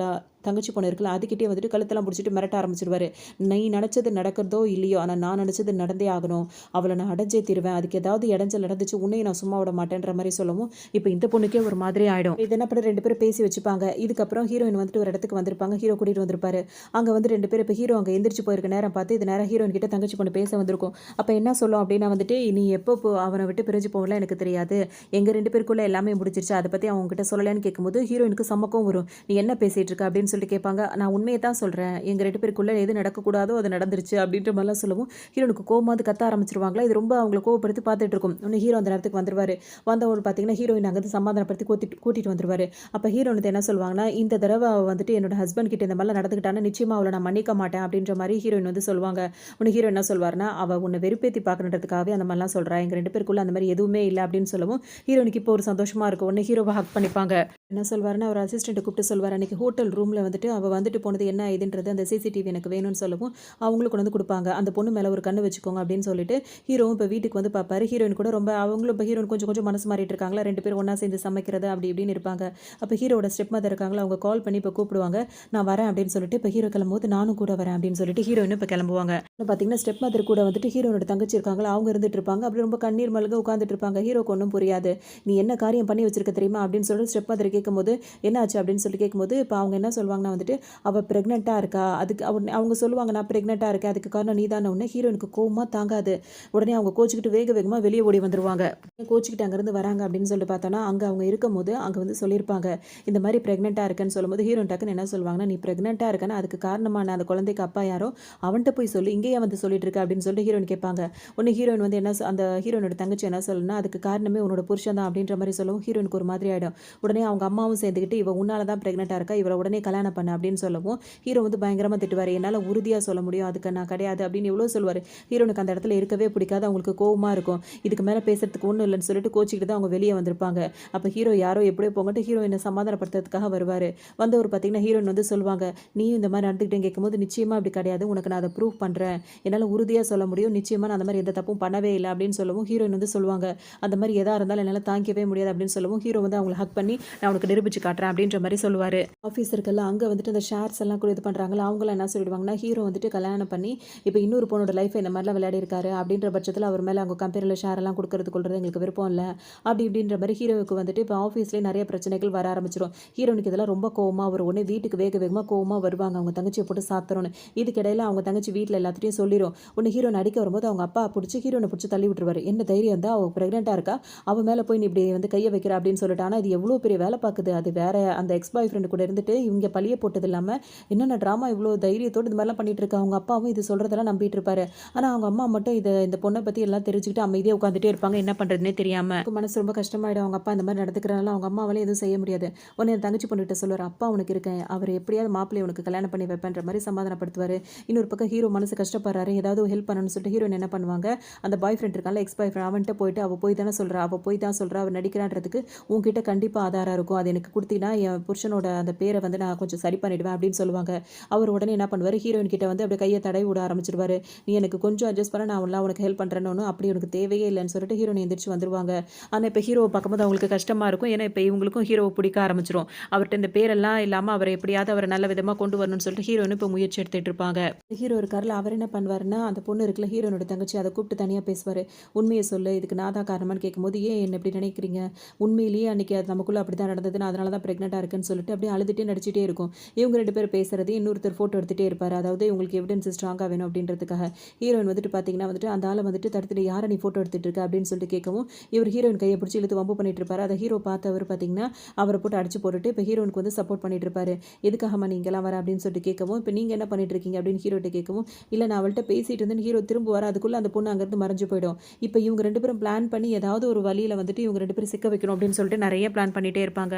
A: தங்கச்சி பொண்ணு இருக்குல்ல அதுக்கிட்டே வந்துட்டு கழுத்தெல்லாம் பிடிச்சிட்டு மிரட்ட ஆரம்பிச்சிருவாரு. நீ நினச்சது நடக்கிறதோ இல்லையோ, ஆனால் நான் நினச்சது நடந்தே ஆகணும், அவளை நான் அடைஞ்சே தருவேன், அதுக்கு ஏதாவது இடைஞ்சல் நடந்துச்சு உன்னையும் நான் சும்மா விட மாட்டேன்ற மாதிரி சொல்லவும், இப்போ இந்த பொண்ணுக்கே ஒரு மாதிரி ஆகிடும். இது என்ன பண்ண 2 பேரும் பேசி வச்சுப்பாங்க. இதுக்கப்புறம் ஹீரோயின் வந்துட்டு ஒரு இடத்துக்கு வந்திருப்பாங்க. ஹீரோ கூட்டிகிட்டு வந்திருப்பாரு. அங்கே வந்து 2 பேர் இப்போ ஹீரோ அங்கே எந்திரிச்சு போயிருக்க நேரம் பார்த்து இது நேரம் ஹீரோயின் கிட்ட தங்கச்சி பொண்ணு பேச வந்திருக்கும். அப்போ என்ன சொல்லும் அப்படின்னா வந்துட்டு, நீ எப்போ அவனை விட்டு பிரிஞ்சு போகல எனக்கு தெரியாது, எங்கள் 2 பேருக்குள்ளே எல்லாமே முடிச்சிருச்சு, அதை பற்றி அவங்க கிட்ட சொல்லலைன்னு கேட்கும்போது ஹீரோயினுக்கு சம்மக்கம் வரும். நீ என்ன பேசிகிட்டு இருக்க அப்படின்னு சொல்லிட்டு கேட்பாங்க. நான் உண்மையை தான் சொல்கிறேன், எங்கள் 2 பேருக்குள்ளே எது நடக்கக்கூடாதோ அது நடந்துருச்சு அப்படின்ற மாதிரிலாம் சொல்லவும் ஹீரோனுக்கு கோவமாவது கத்த ஆரம்பிச்சிருவாங்களா. இது ரொம்ப அவங்களை கோவப்படுத்தி பார்த்துட்டு இருக்கும். இன்னும் ஹீரோ அந்த நேரத்துக்கு வந்துருவாரு. வந்தவர் பார்த்தீங்கன்னா ஹீரோயின் அங்கேருந்து சமாதானப்படுத்தி கூட்டிகிட்டு வந்துருவாரு. அப்போ ஹீரோனுக்கு என்ன சொல்லுவாங்கன்னா, இந்த தடவை வந்துட்டு என்னோட ஹஸ்பண்ட் கிட்ட இந்த மாதிரிலாம் நடந்துக்கிட்டானா நிச்சயமாக அவளை நான் மன்னிக்க மாட்டேன் அப்படின்ற மாதிரி ஹீரோயின் வந்து சொல்லுவாங்க. உன்னை ஹீரோ என்ன சொல்வார்னா, அவள் உன்னை வெறுப்பேற்றி பார்க்கணுன்றதுக்காகவே அந்த மாதிரிலாம் சொல்கிறா, எங்கள் 2 பேருக்குள்ளே அந்த மாதிரி எதுவுமே இல்லை அப்படின்னு சொல்லவும் ஹீரோனுக்கு இப்போ ஒரு சந்தோஷமாக இருக்கும். உடனே ஹீரோவை ஹக் பண்ணிப்பாங்க. என்ன சொல்வாருன்னா, அவர் அசிஸ்டண்ட்டை கூப்பிட்டு சொல்வார், அன்றைக்கி ஹோட்டல் ரூமில் வந்துட்டு அவள் வந்துட்டு போனது என்ன இதுன்றது அந்த சிசிடிவி எனக்கு வேணும்னு சொல்லவும் அவங்களுக்கு கொண்டு வந்து கொடுப்பாங்க. அந்த பொண்ணு மேலே ஒரு கண்ணு வச்சுக்கோங்க அப்படின்னு சொல்லிட்டு ஹீரோவும் இப்போ வீட்டுக்கு வந்து பார்ப்பாரு. ஹீரோயின் கூட ரொம்ப அவங்களும் இப்போ ஹீரோயின் கொஞ்சம் கொஞ்சம் மனசு மாறிட்டு இருக்காங்களா, 2 பேரும் ஒன்றா சேர்ந்து சமைக்கிறது அப்படி இப்படின்னு இருப்பாங்க. அப்போ ஹீரோட ஸ்டெப் மதர் இருக்காங்களா, அவங்க கால் பண்ணி இப்போ கூப்பிடுவாங்க. நான் வரேன் அப்படின்னு சொல்லிட்டு இப்போ ஹீரோ கிளம்பும்போது நானும் கூட வரேன் அப்படின்னு சொல்லிட்டு ஹீரோயின் இப்போ கிளம்புவாங்க. பார்த்தீங்கன்னா ஸ்டெப் மதர் கூட வந்துட்டு ஹீரோனோட தங்கச்சி இருக்காங்களா, அவங்க இருந்துட்டு இருப்பாங்க. அப்படி ரொம்ப கண்ணீர் மல்க உட்காந்துட்டு இருப்பாங்க. ஹீரோக்கு ஒன்றும் புரியாது. நீ என்ன காரியம் பண்ணி வச்சிருக்க தெரியுமா அப்படின்னு சொல்லிட்டு ஸ்டெப் மதர் கேட்கும்போது என்ன ஆச்சு அப்படின்னு சொல்லி கேட்கும்போது இப்போ அவங்க என்ன சொல்லுவாங்கன்னா வந்துட்டு, அவள் ப்ரெக்னெண்ட்டாக இருக்கா, அதுக்கு அவங்க சொல்லுவாங்க நான் ப்ரெக்னெண்ட்டாக இருக்கேன், அதுக்கு காரணம் நீ தானே. உடனே ஹீரோனுக்கு கோவமாக தாங்காது. உடனே அவங்க கோச்சிக்கிட்டு வேகமாக வெளியே ஓடி வந்துருவாங்க. கோச்சிக்கிட்டு அங்கேருந்து வராங்க அப்படின்னு சொல்லிட்டு பார்த்தோன்னா அங்கே அவங்க இருக்கும் போது அங்கே வந்து சொல்லியிருப்பாங்க இந்த மாதிரி ப்ரெக்னெண்ட்டாக இருக்கேன்னு சொல்லும்போது ஹீரோன் டக்குன்னு என்ன சொல்லுவாங்கன்னா, நீ ப்ரெக்னெண்ட்டாக இருக்கேன்னா அதுக்கு காரணமான அந்த குழந்தைக்கு அப்பா யாரோ அவன்கிட்ட போய் சொல்லி இங்கேயே வந்து சொல்லிட்டு இருக்க அப்படின்னு சொல்லிட்டு ஹீரோயின் கேட்பாங்க. உடனே ஹீரோயின் வந்து என்ன அந்த ஹீரோனோட தங்கச்சி என்ன சொல்லுன்னா, அதுக்கு காரணமே உன்னோட புருஷன் தான் அப்படின்ற மாதிரி சொல்லவும் ஹீரோனுக்கு ஒரு மாதிரி ஆகிடும். உடனே அவங்க அம்மாவும் சேர்ந்துக்கிட்டு இவ உன்னால தான் ப்ரெக்னெண்ட்டாக இருக்கா, இவளை உடனே கல்யாணம் பண்ண அப்படின்னு சொல்லவும் ஹீரோ வந்து பயங்கரமாக திட்டுவார். என்னால் உறுதியாக சொல்ல முடியும் அதுக்கு நான் கிடையாது அப்படின்னு எவ்வளோ சொல்லுவார். ஹீரோனுக்கு அந்த இடத்துல இருக்கவே பிடிக்காது. அவங்களுக்கு கோவமாக இருக்கும். இதுக்கு மேலே பேசுறதுக்கு ஒன்றும் இல்லைன்னு சொல்லிட்டு கோச்சிக்கிட்டு தான் அவங்க வெளியே வந்திருப்பாங்க. அப்போ ஹீரோ யாரோ எப்படியோ போங்கட்டு ஹீரோயினை சமாதானப்படுத்துறதுக்காக வருவார். வந்தவர் பார்த்தீங்கன்னா ஹீரோயின் வந்து சொல்லுவாங்க, நீயும் இந்த மாதிரி நடந்துக்கிட்டேன்னு கேட்கும்போது நிச்சயமாக அப்படி கிடையாது, உனக்கு நான் அதை ப்ரூவ் பண்ணுறேன், என்னால் உறுதியாக சொல்ல முடியும், நிச்சயமாக நான் அந்த மாதிரி எந்த தப்பும் பண்ணவே இல்லை அப்படின்னு சொல்லவும் ஹீரோயின் வந்து சொல்லுவாங்க, அந்த மாதிரி எதாக இருந்தாலும் என்னால் தாங்கிக்கவே முடியாது அப்படின்னு சொல்லவும் ஹீரோ வந்து அவங்களை ஹக் பண்ணி நான் உனக்கு நிரூபிச்சு காட்டுறேன் அப்படின்ற மாதிரி சொல்லுவார். ஆஃபீஸருக்கெல்லாம் அங்கே வந்துட்டு அந்த ஷேர்ஸ் எல்லாம் கூட இது பண்ணுறாங்களா, அவங்களாம் என்ன சொல்லிடுவாங்கன்னா, ஹீரோ வந்துட்டு கல்யாணம் பண்ணி இப்போ இன்னொரு பொண்ணோட லைஃப்பை இந்த மாதிரிலாம் விளையாடி இருக்காரு அப்படின்ற பட்சத்தில் அவர் மேலே அவங்க கம்பெனியில் ஷேர் எல்லாம் கொடுக்கறது எங்களுக்கு விருப்பம் இல்லை அப்படி இப்படின்ற மாதிரி ஹீரோவுக்கு வந்துட்டு இப்போ ஆஃபீஸ்லேயே நிறைய பிரச்சனைகள் வர ஆரம்பிச்சிடும். ஹீரோனுக்கு இதெல்லாம் ரொம்ப கோவமாக வரும். உடனே வீட்டுக்கு வேகமாக கோவமாக வருவாங்க, அவங்க தங்கச்சியை போட்டு சாத்துறோன்னு. இதுக்கிடையில் அவங்க தங்கச்சி வீட்டில் எல்லாத்தையும் சொல்லிடும். ஒன்று ஹீரோ நடிக்க வரும்போது அவங்க அப்பா பிடிச்சி ஹீரோனை பிடிச்சி தள்ளி விட்டுருவாரு. என்ன தைரியம் இருந்தால் அவள் ப்ரெக்னெண்ட்டாக இருக்கா, அவள் மேலே போய் நீ இப்படி வந்து கையை வைக்கிற அப்படின்னு சொல்லிட்டு. ஆனால் இது எவ்வளோ பெரிய வேலை பார்க்குது, அது வேற அந்த எக்ஸ் பாய் ஃப்ரெண்டு கூட இருந்துட்டு இவங்க பழிய போட்டது இல்லாமல் என்னென்ன ட்ராமா இவ்வளோ தைரியத்தோடு இது மாதிரிலாம் பண்ணிட்டு இருக்கா. அவங்க அப்பாவும் இது சொல்கிறதெல்லாம் நம்பிட்டு இருப்பாரு. ஆனால் அவங்க அம்மா மட்டும் இந்த பொண்ணை பற்றி எல்லாம் தெரிஞ்சுக்கிட்டு அமைதியாக உட்காந்துட்டே இருப்பாங்க, என்ன பண்ணுறதுனே தெரியாமல். மனசு ரொம்ப கஷ்டமாயிடும். அவங்க அப்பா இந்த மாதிரி நடந்துக்கிறனால அவங்க அம்மாவாலே எதுவும் செய்ய முடியாது. உடனே தங்கச்சி பொண்ணுகிட்ட சொல்லுவார், அப்பா உனக்கு இருக்கேன், அவர் எப்படியாவது மாப்பிள்ளை உனக்கு கல்யாணம் பண்ணி வைப்பேன்ற மாதிரி சமாதானப்படுத்துவார். இன்னொரு பக்கம் ஹீரோ மனசு கஷ்டப்படுறாரு, ஏதாவது ஹெல்ப் பண்ணணும்னு சொல்லிட்டு ஹீரோயின் என்ன பண்ணுவாங்க, அந்த பாய் ஃப்ரெண்ட் இருக்கால எக்ஸ் பாய் ஃப்ரெண்ட், அவன்கிட்ட போயிட்டு அவள் போய் தானே சொல்கிறா, அவள் போய் தான் சொல்கிறா, அவர் நடிக்கிறான்றதுக்கு உங்ககிட்ட கண்டிப்பாக ஆதாரம் இருக்கும், அது எனக்கு கொடுத்தீங்கன்னா என் புருஷனோட அந்த பேரை வந்து நான் கொஞ்சம் சரி பண்ணிவிடுவேன் அப்படின்னு சொல்லுவாங்க. அவர் உடனே என்ன பண்ணுவார், ஹீரோயின் கிட்ட வந்து அப்படியே கையை தடவி விட ஆரம்பிச்சிருவாரு. நீ எனக்கு கொஞ்சம் அட்ஜஸ்ட் பண்ண, நான் உனக்கு ஹெல்ப் பண்ணுறேன்னு. அப்படி உனக்கு தேவையே இல்லைன்னு சொல்லிட்டு ஹீரோயின் எந்திரிச்சு வந்துருவாங்க. ஆனால் இப்போ ஹீரோவை பார்க்கும்போது அவங்களுக்கு கஷ்டமாக இருக்கும். ஏன்னா இப்போ இவங்களுக்கும் ஹீரோவை பிடிக்க ஆரம்பிச்சிடும். அவர்கிட்ட இந்த பேரெல்லாம் இல்லாமல் அவரை எப்படியாவது அவரை நல்ல விதமாக கொண்டு வரணும்னு சொல்லிட்டு ஹீரோயின் இப்போ முயற்சி எடுத்துகிட்டு இருப்பாங்க. ஹீரோ இருக்காரில் அவர் என்ன பண்ணுவாருன்னா, அந்த பொண்ணு இருக்குல்ல ஹீரோனோட தங்கச்சி, அதை கூப்பிட்டு தனியாக பேசுவார். உண்மையை சொல்லு, இதுக்கு நான் தான் காரணமானு கேட்கும்போது, ஏன் என்ன எப்படி நினைக்கிறீங்க, உண்மையிலேயே அன்றைக்கி அது நமக்குள்ளே அப்படி தான் நடந்தது, நான் அதனால தான் ப்ரெக்னெண்ட்டாக இருக்குன்னு சொல்லிட்டு அப்படியே அழுதுகிட்டே நடிச்சிட்டே இருக்கும். இவங்க 2 பேர் பேசுறது இன்னொருத்தர் ஃபோட்டோ எடுத்துகிட்டே இருப்பார். அதாவது இவங்களுக்கு எவிடன்ஸ் ஸ்ட்ராங்காக வேணும் அப்படின்றதுக்காக. ஹீரோயின் வந்துட்டு பார்த்தீங்கன்னா வந்துட்டு அந்த ஆளை வந்துட்டு தடுத்துட்டு யாரை நீ ஃபோட்டோ எடுத்துகிட்டு இருக்க அப்படின்னு சொல்லிட்டு கேட்கவும் இவர் ஹீரோயின் கையை பிடிச்சி இழுத்து வம்பு பண்ணிட்டு இருப்பாரு. அதை ஹீரோ பார்த்தவர் பார்த்தீங்கன்னா அவரை போட்டு அடிச்சு போட்டுட்டு இப்போ ஹீரோனுக்கு வந்து சப்போர்ட் பண்ணிட்டு இருப்பாரு. எதுக்காகமா நீங்களாம் வர அப்படின்னு சொல்லிட்டு கேட்கவும், இப்போ நீங்கள் என்ன பண்ணிட்டு இருக்கீங்க அப்படின்னு ஹீரோட்ட கேட்கவும், இல்லை நான் அவள்ட்ட பேசிட்டு இருந்தேன்னு ஹீரோ திரும்புவாரு. அதுக்குள்ள அந்த பொண்ணு அங்கேருந்து மறைஞ்சு போயிடும். இப்ப இவங்க 2 பேரும் பிளான் பண்ணி ஏதாவது ஒரு வழியில வந்துட்டு இவங்க 2 பேரும் சிக்க வைக்கணும் அப்படின்னு சொல்லிட்டு நெறைய பிளான் பண்ணிட்டே இருப்பாங்க.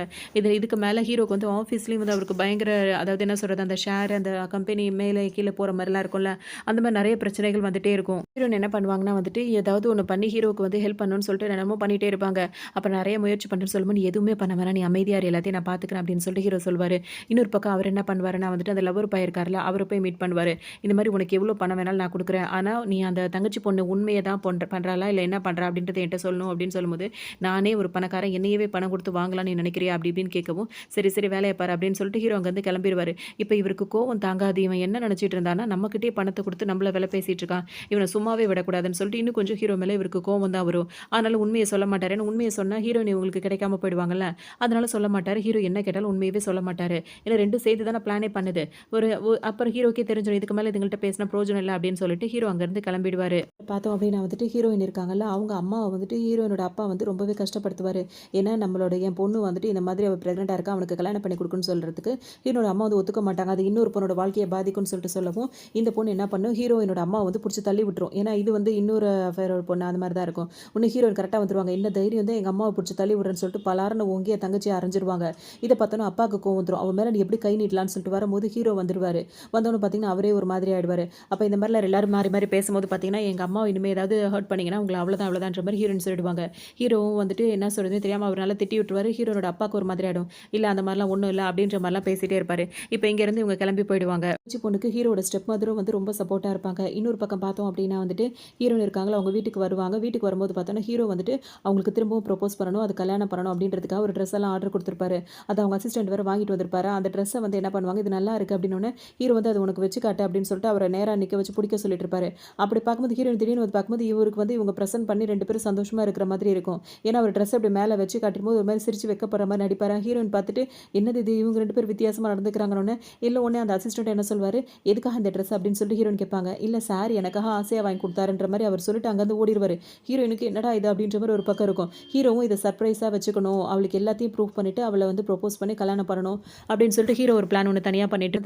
A: இதுக்கு மேல ஹீரோக்கு வந்து ஆஃபீஸ்லயும் வந்து அவருக்கு பயங்கர அதாவது என்ன சொல்றது, அந்த ஷேர் அந்த கம்பெனி மேலே கீழ போற மாரிலாம் இருக்கும்ல. அந்த மாரி நெறைய பிரச்சனைகள் வந்துட்டே இருக்கும். ஹீரோயின் என்ன பண்ணுவாங்கன்னா வந்துட்டு, ஏதாவது ஒண்ணு பண்ணி ஹீரோவுக்கு வந்து ஹெல்ப் பண்ணணும்னு சொல்லிட்டு என்னென்னமோ பண்ணிட்டே இருப்பாங்க. அப்ப நெறைய முயற்சி பண்றேன்னு சொல்லும்போது, "நீ எதுவுமே பண்ண வேணாம். நீ அமைதியா இரு. எல்லாத்தையும் நான் பார்த்துக்கிறேன்" அப்படின்னு சொல்லிட்டு ஹீரோ சொல்வாரு. இன்னொரு பக்கம் அவர் என்ன பண்ணுவாருன்னா வந்துட்டு, அந்த லவ்வர் பையன் இருக்கார்ல, அவர போய் மீட் பண்ணுவாரு. இந்த மாரி "உனக்கு எவ்வளோ பணம் வேணாலும் நான் குடுக்குறேன். ஆனா நீ அந்த தங்கச்சி பொண்ணு உண்மைய தான் பண்றாளா? இல்ல என்ன பண்றா? அப்படின்றத என்ட்ட சொல்லணும்" அப்படின்னு சொல்லும்போது, "நானே ஒரு பணக்காரன். என்னையவே பணம் குடுத்து வாங்கலாம்னு நீ நினைக்கிறியா?" அப்படி இப்படின்னு கேட்கவும், "சரி, சரி வேலைய பாரு" அப்படின்னு சொல்லிட்டு ஹீரோ அங்கருந்து கிளம்பிருவாரு. இப்ப இவருக்கு கோவம் தாங்காது. இவன் என்ன நினைச்சிட்டு இருந்தான்னா, நம்மகிட்டயே பணத்த குடுத்து நம்மள விலை பேசிட்டு இருக்கான். இவன சும்மாவே விடக்கூடாதுன்னு சொல்லிட்டு இன்னும் கொஞ்சம் ஹீரோ மேல இவருக்கு கோவம் தான் வரும். ஆனாலும் உண்மைய சொல்ல மாட்டாரு. ஏன்னா உண்மைய சொன்னா ஹீரோயின் இவங்களுக்கு கிடைக்காம போயிடுவாங்கல்ல. அதனால சொல்ல மாட்டாரு. ஹீரோ என்ன கேட்டாலும் உண்மையவே சொல்ல மாட்டாரு. ஏன்னா 2ம் சேர்ந்து தானே பிளானே பண்ணுது. ஒரு அப்புறம் ஹீரோக்கே தெரிஞ்சிரும். இதுக்கு மேல இதுங்கள்ட்ட பேசினா பிரயோஜனம் இல்ல அப்படின்னு சொல்லிட்டு ஹீரோ அங்கருந்து கிளம்பிடுவாரு. பார்த்தோம் அப்படின்னா வந்துட்டு ஹீரோயின் இருக்காங்கல்ல, அவங்க அம்மாவ வந்துட்டு ஹீரோயினோட அப்பா வந்து ரொம்பவே கஷ்டப்படுத்துவாரு. ஏன்னா நம்மளோட என் பொண்ணு வந்துட்டு இந்த மாதிரி அவ பிரெக்னென்ட்டா இருக்கா. அவனுக்கு கல்யாணம் பண்ணி குடுக்குன்னு சொல்றதுக்கு ஹீரோட அம்மா வந்து ஒத்துக்க மாட்டாங்க. அது இன்னொரு பொண்ணோட வாழ்க்கைய பாதிக்கும்னு சொல்லிட்டு சொல்லவும், இந்த பொண்ணு என்ன பண்ணும், ஹீரோயினோட அம்மாவ வந்து புடிச்சு தள்ளி விட்டுரும். ஏன்னா இது வந்து இன்னொரு அஃபேரோட பொண்ணு அந்த மாரி தான் இருக்கும். உடனே ஹீரோயின் கரெக்ட்டா வந்துருவாங்க. "என்ன தைரியம் தான் எங்க அம்மாவ புடிச்சு தள்ளி விடுறேன்னு" சொல்லிட்டு பலார்ன்னு ஓங்கி என் தங்கச்சிய அரைஞ்சிருவாங்க. இத பார்த்தோனே அப்பாவுக்கு கோவம் வந்துரும். அவ மேல நீ எப்படி கை நீட்டலான்னு சொல்லிட்டு வரும்போது ஹீரோ வந்துருவாரு. வந்தோனே பார்த்தீங்கன்னா, அவரே ஒரு மாதிரி ஆயிடுவாரு. அப்ப இந்த மாரிலாம் எல்லாரும் மாறி மாறி பேசும்போது பார்த்தீங்கன்னா, "எங்க அம்மாவ இனிமே ஏதாவது ஹர்ட் பண்ணீங்கன்னா, உங்கள அவ்வளோதான் அவ்வளோதான்ற" மாரி ஹீரோயின் சொல்லிடுவாங்க. ஹீரோவும் வந்துட்டு என்ன சொல்றதுன்னு தெரியாம அவர் நல்லா திட்டி விட்டுருவாரு. ஹீரோனோட அப்பாவுக்கு ஒரு மாதிரி ஆயிடும். "இல்ல அந்த மாரிலாம் ஒண்ணும் இல்ல" அப்படின்ற மாரிலாம் பேசிட்டே இருப்பாரு. இப்ப இங்கேருந்து இவங்க கிளம்பி போயிடுவாங்க. தங்கச்சி பொண்ணுக்கு ஹீரோவோட ஸ்டெப் மதரும் வந்து ரொம்ப சப்போர்ட்டா இருப்பாங்க. இன்னொரு பக்கம் பார்த்தோம் அப்படின்னா வந்துட்டு, ஹீரோயின் இருக்காங்கல்ல, அவங்க வீட்டுக்கு வருவாங்க. வீட்டுக்கு வரும்போது பார்த்தோன்னா, ஹீரோ வந்துட்டு அவங்களுக்கு திரும்பவும் ப்ரொபோஸ் பண்ணணும். அது கல்யாணம் பண்ணணும் அப்படின்றதுக்காக ஒரு ட்ரெஸ் எல்லாம் ஆர்டர் குடுத்துருப்பாரு. அத அவங்க அசிஸ்டன்ட் வேற வாங்கிட்டு வந்திருப்பாரு. அந்த ட்ரெஸ்ஸ வந்து என்ன பண்ணுவாங்க, "இது நல்லா இருக்கு" அப்படின்னோனே, ஹீரோ வந்து "அது உனக்கு வச்சு காட்டு" அப்படின்னு சொல்லிட்டு அவர நேரா நிக்க வச்சு புடிக்க சொல்லிட்டு இருப்பாரு. அப்படி பார்க்கும்போது ஹீரோயின் திடீர்னு வந்து பார்க்கும்போது, இவருக்கு வந்து இவங்க பிரசன்ட் பண்ணி 2 பேரும் சந்தோஷமா இருக்கிற மாதிரி இருக்கும். ஏன்னா அவர் ட்ரெஸ் அப்படி மேல வச்சு காட்டும்போது ஒரு மாரி சிரிச்சு வெட்கப்படுற மாரி நடிப்பாரா. ஹீரோயின் பார்த்துட்டு, "என்னது இது இவங்க 2 பேரும் வித்தியாசமா நடந்துக்கிறாங்கன்னோனே" இல்ல உடனே அந்த அசிஸ்டன்ட் என்ன சொல்வாரு, "எதுக்காக இந்த ட்ரெஸ்?" அப்படின்னு சொல்லிட்டு ஹீரோயின் கேட்பாங்க. "இல்ல சார் எனக்காக ஆசையா வாங்கி குடுத்தாருன்ற" மாரி அவர் சொல்லிட்டு அங்கருந்து ஓடிருவாரு. ஹீரோயினுக்கு என்னடா இது அப்படின்ற மாரி ஒரு பக்கம் இருக்கும். ஹீரோவும் இத சர்ப்ரைஸா வச்சுக்கணும். அவளுக்கு எல்லாத்தையும் ப்ரூஃப் பண்ணிட்டு அவள வந்து ப்ரொபோஸ் பண்ணி கல்யாணம் பண்ணணும் அப்படின்னு சொல்லிட்டு ஹீரோ ஒரு பிளான் ஒண்ணு தனியா பண்ணிட்டு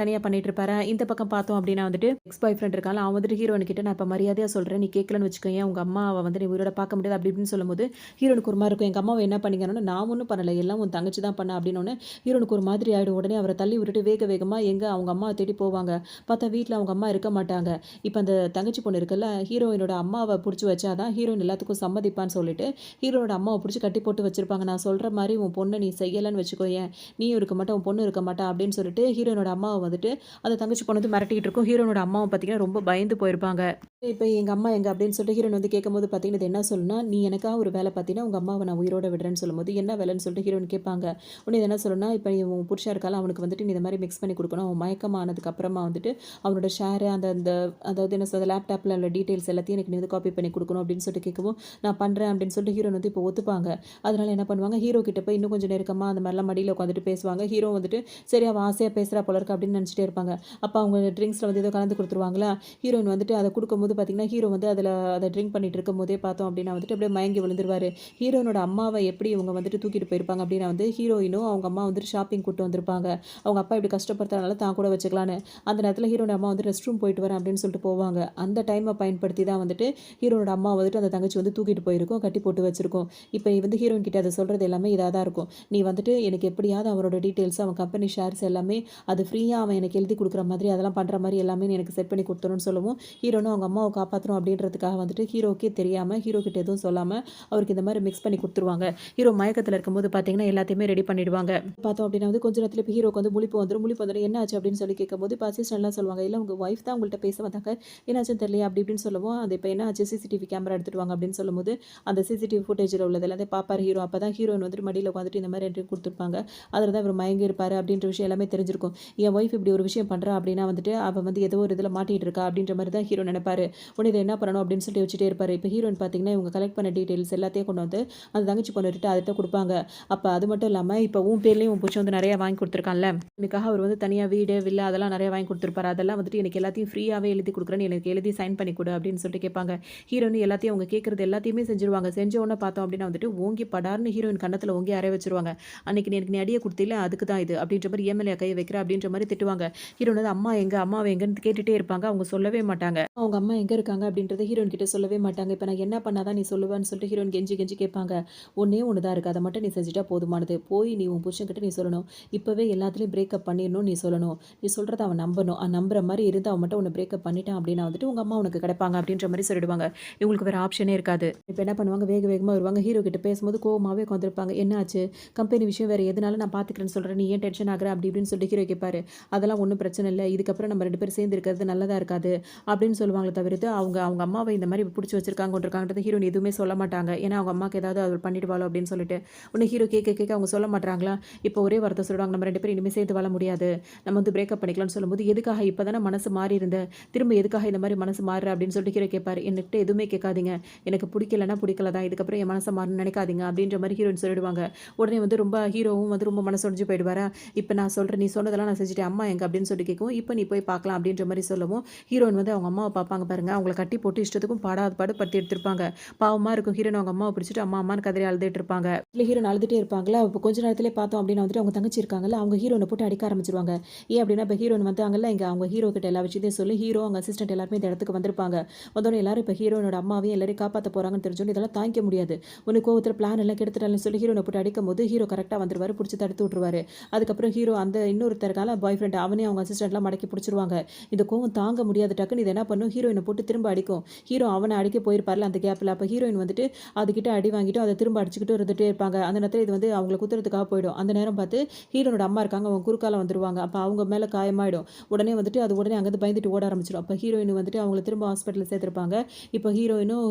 A: இருப்பாரா. இந்த பக்கம் பார்த்தோம் அப்படின்னா வந்துட்டு எக்ஸ் பாய் ஃப்ரெண்ட் இருக்கான்ல, அவன் வந்துட்டு ஹீரோயின் கிட்ட நான் இப்ப மரியாதையா சொல்றேன். நீ கேட்கலன்னு வச்சுக்கோயேன், உங்க அம்மாவ வந்து நீ உயிரோட பார்க்க முடியாது அப்படி இப்படின்னு சொல்லும்போது, ஹீரோனுக்கு ஒரு மாரி இருக்கும். எங்க அம்மாவ என்ன பண்ணீங்கன்னோனே, நான் ஒண்ணும் பண்ணல. எல்லாம் உன் தங்கச்சி தான் பண்ணா அப்படின்னோனே, ஹீரோனுக்கு ஒரு மாதிரி ஆயிடும். உடனே அவர தள்ளி விட்டுட்டு வேக வேகமா எங்க அவங்க அம்மாவ தேடி போவாங்க. பார்த்தா வீட்ல அவங்க அம்மா இருக்க மாட்டாங்க. இப்ப அந்த தங்கச்சி பொண்ணு இருக்குல்ல, ஹீரோயினோட அம்மாவ புடிச்சு வச்சா தான் ஹீரோயின் எல்லாத்துக்கும் சம்மதிப்பான்னு சொல்லிட்டு, ஹீரோனோட அம்மாவ புடிச்சு கட்டி போட்டு வச்சிருப்பாங்க. நான் சொல்ற மாரி உன் பொண்ண நீ செய்யலன்னு வச்சுக்கோயேன், நீயும் இருக்க மாட்ட, உன் பொண்ணும் இருக்க மாட்டா அப்படின்னு சொல்லிட்டு ஹீரோயினோட அம்மாவ வந்துட்டு அந்த தங்கச்சி பொண்ணு வந்து மிரட்டிக்கிட்டு இருக்கும். ஹீரோனோட அம்மாவும் பார்த்தீங்கன்னா ரொம்ப பயந்து போயிருப்பாங்க. இப்ப எங்க அம்மா எங்க அப்படின்னு சொல்லிட்டு ஹீரோயின் வந்து கேட்கும்போது பார்த்தீங்கன்னா, இது என்ன சொல்லும்னா, "நீ எனக்காக ஒரு வேலை பார்த்தீன்னா, உங்க அம்மாவ நான் உயிரோட விடுறேன்னு" சொல்லும்போது, "என்ன வேலைன்னு?" சொல்லிட்டு ஹீரோயின் கேட்பாங்க. உடனே இது என்ன சொல்லும்னா, "இப்ப உன் புருஷன் இருக்கான்ல, அவனுக்கு வந்துட்டு நீ இந்த மாரி மிக்ஸ் பண்ணி குடுக்கணும். அவன் மயக்கமா ஆனதுக்கு அப்புறமா வந்துட்டு அவனோட ஷேர் அந்த அந்த அதாவது என்ன சொல்றது லேப்டாப்ல உள்ள டீட்டெயில்ஸ் எல்லாத்தையும் எனக்கு நீ வந்து காப்பி பண்ணி குடுக்கணும்" அப்படின்னு சொல்லிட்டு கேட்கவும், "நான் பண்றேன்" அப்படின்னு சொல்லிட்டு ஹீரோயின் வந்து இப்போ ஒத்துப்பாங்க. அதனால என்ன பண்ணுவாங்க, ஹீரோ கிட்ட போய் இன்னும் கொஞ்சம் நெருக்கமா அந்த மாரிலாம் மடியில உட்காந்துட்டு பேசுவாங்க. ஹீரோ வந்துட்டு, சரி அவ ஆசையா பேசுறா போல இருக்கு அப்படின்னு நினைச்சுட்டே இருப்பாங்க. அப்ப அவங்க ட்ரிங்க்ஸ்ல வந்து ஏதோ கலந்து குடுத்துருவாங்களா, ஹீரோயின் வந்துட்டு அத குடுக்கும்போது பார்த்தீங்கன்னா, ஹீரோ வந்து அத ட்ரிங்க் பண்ணிட்டு இருக்கும்போதே பார்த்தோம் அப்படின்னா வந்துட்டு அப்படியே மயங்கி விழுந்துருவாரு. ஹீரோயினோட அம்மாவ எப்படி இவங்க வந்துட்டு தூக்கிட்டு போயிருப்பாங்க அப்படின்னா வந்து, ஹீரோயினும் அவங்க அம்மா வந்துட்டு ஷாப்பிங் கூட்டு வந்திருப்பாங்க. அவங்க அப்பா இப்படி கஷ்டப்படுத்துறதுனால தான் கூட வச்சுக்கலான்னு. அந்த நேரத்தில ஹீரோட அம்மா வந்து ரெஸ்ட் ரூம் போயிட்டு வரேன் அப்படின்னு சொல்லிட்டு போவாங்க. அந்த டைம பயன்படுத்தி தான் வந்துட்டு ஹீரோனோட அம்மா வந்துட்டு அந்த தங்கச்சி வந்து தூக்கிட்டு போயிருக்கும். கட்டி போட்டு வச்சிருக்கும். இப்ப வந்து ஹீரோயின் கிட்ட அத சொல்றது எல்லாமே இதா தான் இருக்கும். "நீ வந்துட்டு எனக்கு எப்படியாவது அவனோட டீட்டெயில்ஸ், அவன் கம்பெனி ஷேர்ஸ் எல்லாமே அது ஃப்ரீயா அவன் எனக்கு எழுதி குடுக்குற மாதிரி, அதெல்லாம் பண்ற மாரி எல்லாமே நீ எனக்கு செட் பண்ணி குடுத்துறணும்னு" சொல்லவும், ஹீரோனும் அவங்க அம்மாவ காப்பாத்தணும் அப்படின்றதுக்காக வந்துட்டு ஹீரோக்கே தெரியாம, ஹீரோ கிட்ட எதுவும் சொல்லாம அவருக்கு இந்த மாரி மிக்ஸ் பண்ணி குடுத்துருவாங்க. ஹீரோ மயக்கத்துல இருக்கும்போது பார்த்தீங்கன்னா, எல்லாத்தையுமே ரெடி பண்ணிடுவாங்க. பார்த்தோம் அப்படின்னா வந்து கொஞ்ச நேரத்துல இப்ப ஹீரோக்கு வந்து முழிப்பு வந்துரும். முழிப்பு வந்துரும். "என்ன ஆச்சு?" அப்படின்னு சொல்லி கேட்கும்போது, இப்ப அசிஸ்டன்ட்லாம் சொல்லுவாங்க, "இல்ல உங்க ஒய்ஃப் தான் உங்கள்ட்ட பேச வந்தாங்க. என்னாச்சுன்னு தெரியலையே" அப்படி இப்படின்னு சொல்லவும், "அது இப்ப என்ன ஆச்சு? சிசிடிவி கேமரா எடுத்துட்டு வாங்க" அப்படின்னு சொல்லும்போது, அந்த சிசிடிவி ஃபுட்டேஜ்ல உள்ளது எல்லாத்தையும் பார்ப்பாரு ஹீரோ. அப்பதான் ஹீரோயின் வந்துட்டு மடியில உட்காந்துட்டு இந்த மாரி என்ட்ரி குடுத்துருப்பாங்க. அதுல தான் இவரு மயங்கி இருப்பாரு அப்படின்ற விஷயம் எல்லாமே தெரிஞ்சிருக்கும். என் ஒய்ஃப் இப்படி ஒரு விஷயம் பண்றா அப்படின்னா வந்துட்டு, அவ வந்து ஏதோ ஒரு இதுல மாட்டிட்டு இருக்கா அப்படின்ற மாரி தான் ஹீரோ நெனைப்பாரு. உடனே இத என்ன பண்ணணும் அப்படின்னு சொல்லிட்டு யோசிச்சுட்டே இருப்பாரு. இப்ப ஹீரோயின் பார்த்தீங்கன்னா, இவங்க கலெக்ட் பண்ண டீட்டெயில்ஸ் எல்லாத்தையும் கொண்டு வந்து அந்த தங்கச்சி பொண்ணுகிட்ட அதுட்ட குடுப்பாங்க. அப்ப அது மட்டும் இல்லாம, இப்ப உன் பேர்லயும் உன் புருஷன் வந்து நெறைய வாங்கி குடுத்துருக்கான்ல. எனக்காக அவர் வந்து தனியா வீடு, வில்லா அதெல்லாம் நெறைய வாங்கி குடுத்துருப்பாரு. அதெல்லாம் வந்துட்டு எனக்கு எல்லாத்தையும் ஃப்ரீயாவே எழுதி குடுக்குறேன். எனக்கு எழுதி சைன் பண்ணி குடு அப்படின்னு சொல்லிட்டு கேட்பாங்க. ஹீரோயின் எல்லாத்தையும் அவங்க கேட்கறது எல்லாத்தையுமே செஞ்சுருவாங்க. செஞ்ச உடனே பார்த்தோம் அப்படின்னா வந்துட்டு, ஓங்கி படார்ன்னு ஹீரோயின் கன்னத்துல ஓங்கி அறைய வச்சுருவாங்க. "அன்னைக்கு நீ எனக்கு அடிய குடுத்தீல, அதுக்கு தான் இது" அப்படின்ற மாரி "ஏன் மேலயா கைய வைக்கிற?" அப்படின்ற மாரி திட்டுவாங்க. ஹீரோயின் வந்து அம்மா எங்க? அம்மாவ எங்கன்னு கேட்டுட்டே இருப்பாங்க. அவங்க சொல்லவே மாட்டாங்க. அவங்க அம்மா எங்க இருக்காங்க அப்படின்றத ஹீரோயின் கிட்ட சொல்லவே மாட்டாங்க. இப்ப நான் என்ன பண்ணா தான் நீ சொல்லுவேன்னு சொல்லிட்டு ஹீரோயின் கெஞ்சி கெஞ்சி கேட்பாங்க. ஒண்ணே ஒண்ணு தான் இருக்கு. அத மட்டும் நீ செஞ்சுட்டா போதுமானது. போய் நீ உன் புருஷன்கிட்ட நீ சொல்லணும். இப்பவே எல்லாத்துலயும் பிரேக்கப் பண்ணிரணும்னு நீ சொல்லணும். நீ சொல்றத அவன் நம்பணும். நம்புற மாரி இருந்து அவன் மட்டும் உன்ன பிரேக்கப் பண்ணிட்டான் அப்படின்னா வந்துட்டு உங்க அம்மா உனக்கு கிடைப்பாங்க அப்படின்ற மாரி சொல்லிடுவாங்க. இவங்களுக்கு வேற ஆப்ஷனே இருக்காது. இப்ப என்ன பண்ணுவாங்க, வேக வேகமா வருவாங்க. ஹீரோ கிட்ட பேசும்போது கோவமாவே உட்காந்துருப்பாங்க. என்ன ஆச்சு? கம்பெனி விஷயம் வேற எதுனாலும் நான் பார்த்துக்கிறேன்னு சொல்றேன். நீ ஏன் டென்ஷன் ஆகுற? அப்படி இப்படின்னு சொல்லிட்டு ஹீரோ கேட்பாரு. அதெல்லாம் ஒண்ணும் பிரச்சனை இல்ல. இதுக்கப்புறம் நம்ம 2 பேரும் சேர்ந்து இருக்கிறது நல்லதா இருக்காது. அப்படின்னு சொல்லுவாங்களே தவிர்த்து, அவங்க அவங்க அம்மாவ இந்த மாரி புடிச்சு வச்சிருக்காங்கன்றத ஹீரோயின் எதுவுமே சொல்ல மாட்டாங்க. ஏன்னா அவங்க அம்மாக்கு ஏதாவது அவள் பண்ணிடுவாளோ அப்படின்னு சொல்லிட்டு. உடனே ஹீரோ கேட்க கேட்க அவங்க சொல்ல மாட்றாங்களா? இப்போ ஒரே வார்த்தை சொல்லுவாங்க. நம்ம 2 பேரும் இனிமே சேர்ந்து வாழ முடியாது. நம்ம வந்து பிரேக்கப் பண்ணிக்கலாம்னு சொல்லும்போது, எதுக்காக இப்ப தானே மனசு மாறி இருந்த. திரும்ப எதுக்காக இந்த மாரி மனசு மாறுற அப்படின்னு சொல்லிட்டு ஹீரோ கேட்பாரு. என்கிட்ட எதுவுமே கேட்காதீங்க. எனக்கு பிடிக்கலன்னா பிடிக்கல தான். இதுக்கப்புறம் என் மனச மாறணும்னு நினைக்காதீங்க அப்படின்ற மாரி ஹீரோயின் சொல்லிடுவாங்க. உடனே வந்து ரொம்ப ஹீரோவும் வந்து ரொம்ப மனசு உடைஞ்சு போயிடுவாரா. இப்ப நான் சொல்றேன், நீ சொன்னதெல்லாம் நான் செஞ்சுட்டேன். அம்மா எங்க அப்படின்னு சொல்லி கேட்கவும், இப்ப நீ போய் பார்க்கலாம் அப்படின்ற மாரி சொல்லவும், ஹீரோயின் வந்து அவங்க அம்மாவ பார்ப்பாங்க பாருங்க. அவங்கள கட்டி போட்டு இஷ்டத்துக்கும் பாடாத பாடு படுத்தி எடுத்திருப்பாங்க. பாவமா இருக்கும். ஹீரோயின் அவங்க அம்மாவ பிடிச்சிட்டு அம்மா அம்மான்னு கதறி அழுதுட்டு இருப்பாங்க. இல்ல ஹீரோயின் அழுதுட்டே இருப்பாங்களா. அப்ப கொஞ்ச நேரத்திலே பார்த்தோம் அப்படின்னா வந்துட்டு அவங்க தங்கச்சி இருக்காங்கல்ல, அவங்க ஹீரோயின போட்டு அடிக்க ஆரம்பிச்சுருவாங்க. ஏன் அப்படின்னா, இப்ப ஹீரோயின் வந்தாங்கல்ல, இங்க அவங்க ஹீரோ கிட்ட எல்லா விஷயத்தையும் சொல்லி, ஹீரோ அவங்க அசிஸ்டன்ட் எல்லாருமே இந்த இடத்துக்கு வந்திருப்பாங்க. வந்தோனே எல்லாரும் இப்ப ஹீரோயினோட அம்மாவையும் எல்லாரையும் காப்பாத்த போறாங்கன்னு தெரிஞ்சோனே இதெல்லாம் தாங்கிக்க முடியாது. உன்னை கோவத்துல பிளான் எல்லாம் கெடுத்துட்டான்னு சொல்லி ஹீரோயின போட்டு அடிக்கும்போது, ஹீரோ கரெக்ட்டா வந்துருவாரு. புடிச்சு தடுத்து விட்டுருவாரு. அதுக்கப்புறம் ஹீரோ அந்த இன்னொருத்தர் இருக்கான்ல பாய் ஃப்ரெண்ட், அவனையும் அவங்க அசிஸ்டன்ட்லாம் மடக்கி புடிச்சுருவாங்க. இந்த கோவம் தாங்க முடியாது. டக்குன்னு இது என்ன பண்ணும், ஹீரோயின போட்டு திரும்ப அடிக்கும். ஹீரோ அவன அடிக்க போயிருப்பார்ல அந்த கேப்ல. அப்ப ஹீரோயின் வந்துட்டு அதுகிட்ட அடி வாங்கிட்டு அத திரும்ப அடிச்சுக்கிட்டு இருந்துட்டே இருப்பாங்க. அந்த நேரத்துல இது வந்து அவங்கள குத்துறதுக்காக போயிடும். அந்த நேரம் பார்த்து ஹீரோனோட அம்மா இருக்காங்க. அவங்க குறுக்கால வந்துருவாங்க. அப்ப அவங்க மேல காயமாயிடும். உடனே வந்துட்டு அது உடனே அங்கருந்து பயந்துட்டு ஓட ஆரம்பிச்சுரும். அப்ப ஹீரோயின் வந்துட்டு அவங்கள திரும்ப ஹாஸ்பிட்டல்ல சேர்த்திருப்பாங்க. இப்ப ஹீரோயினும்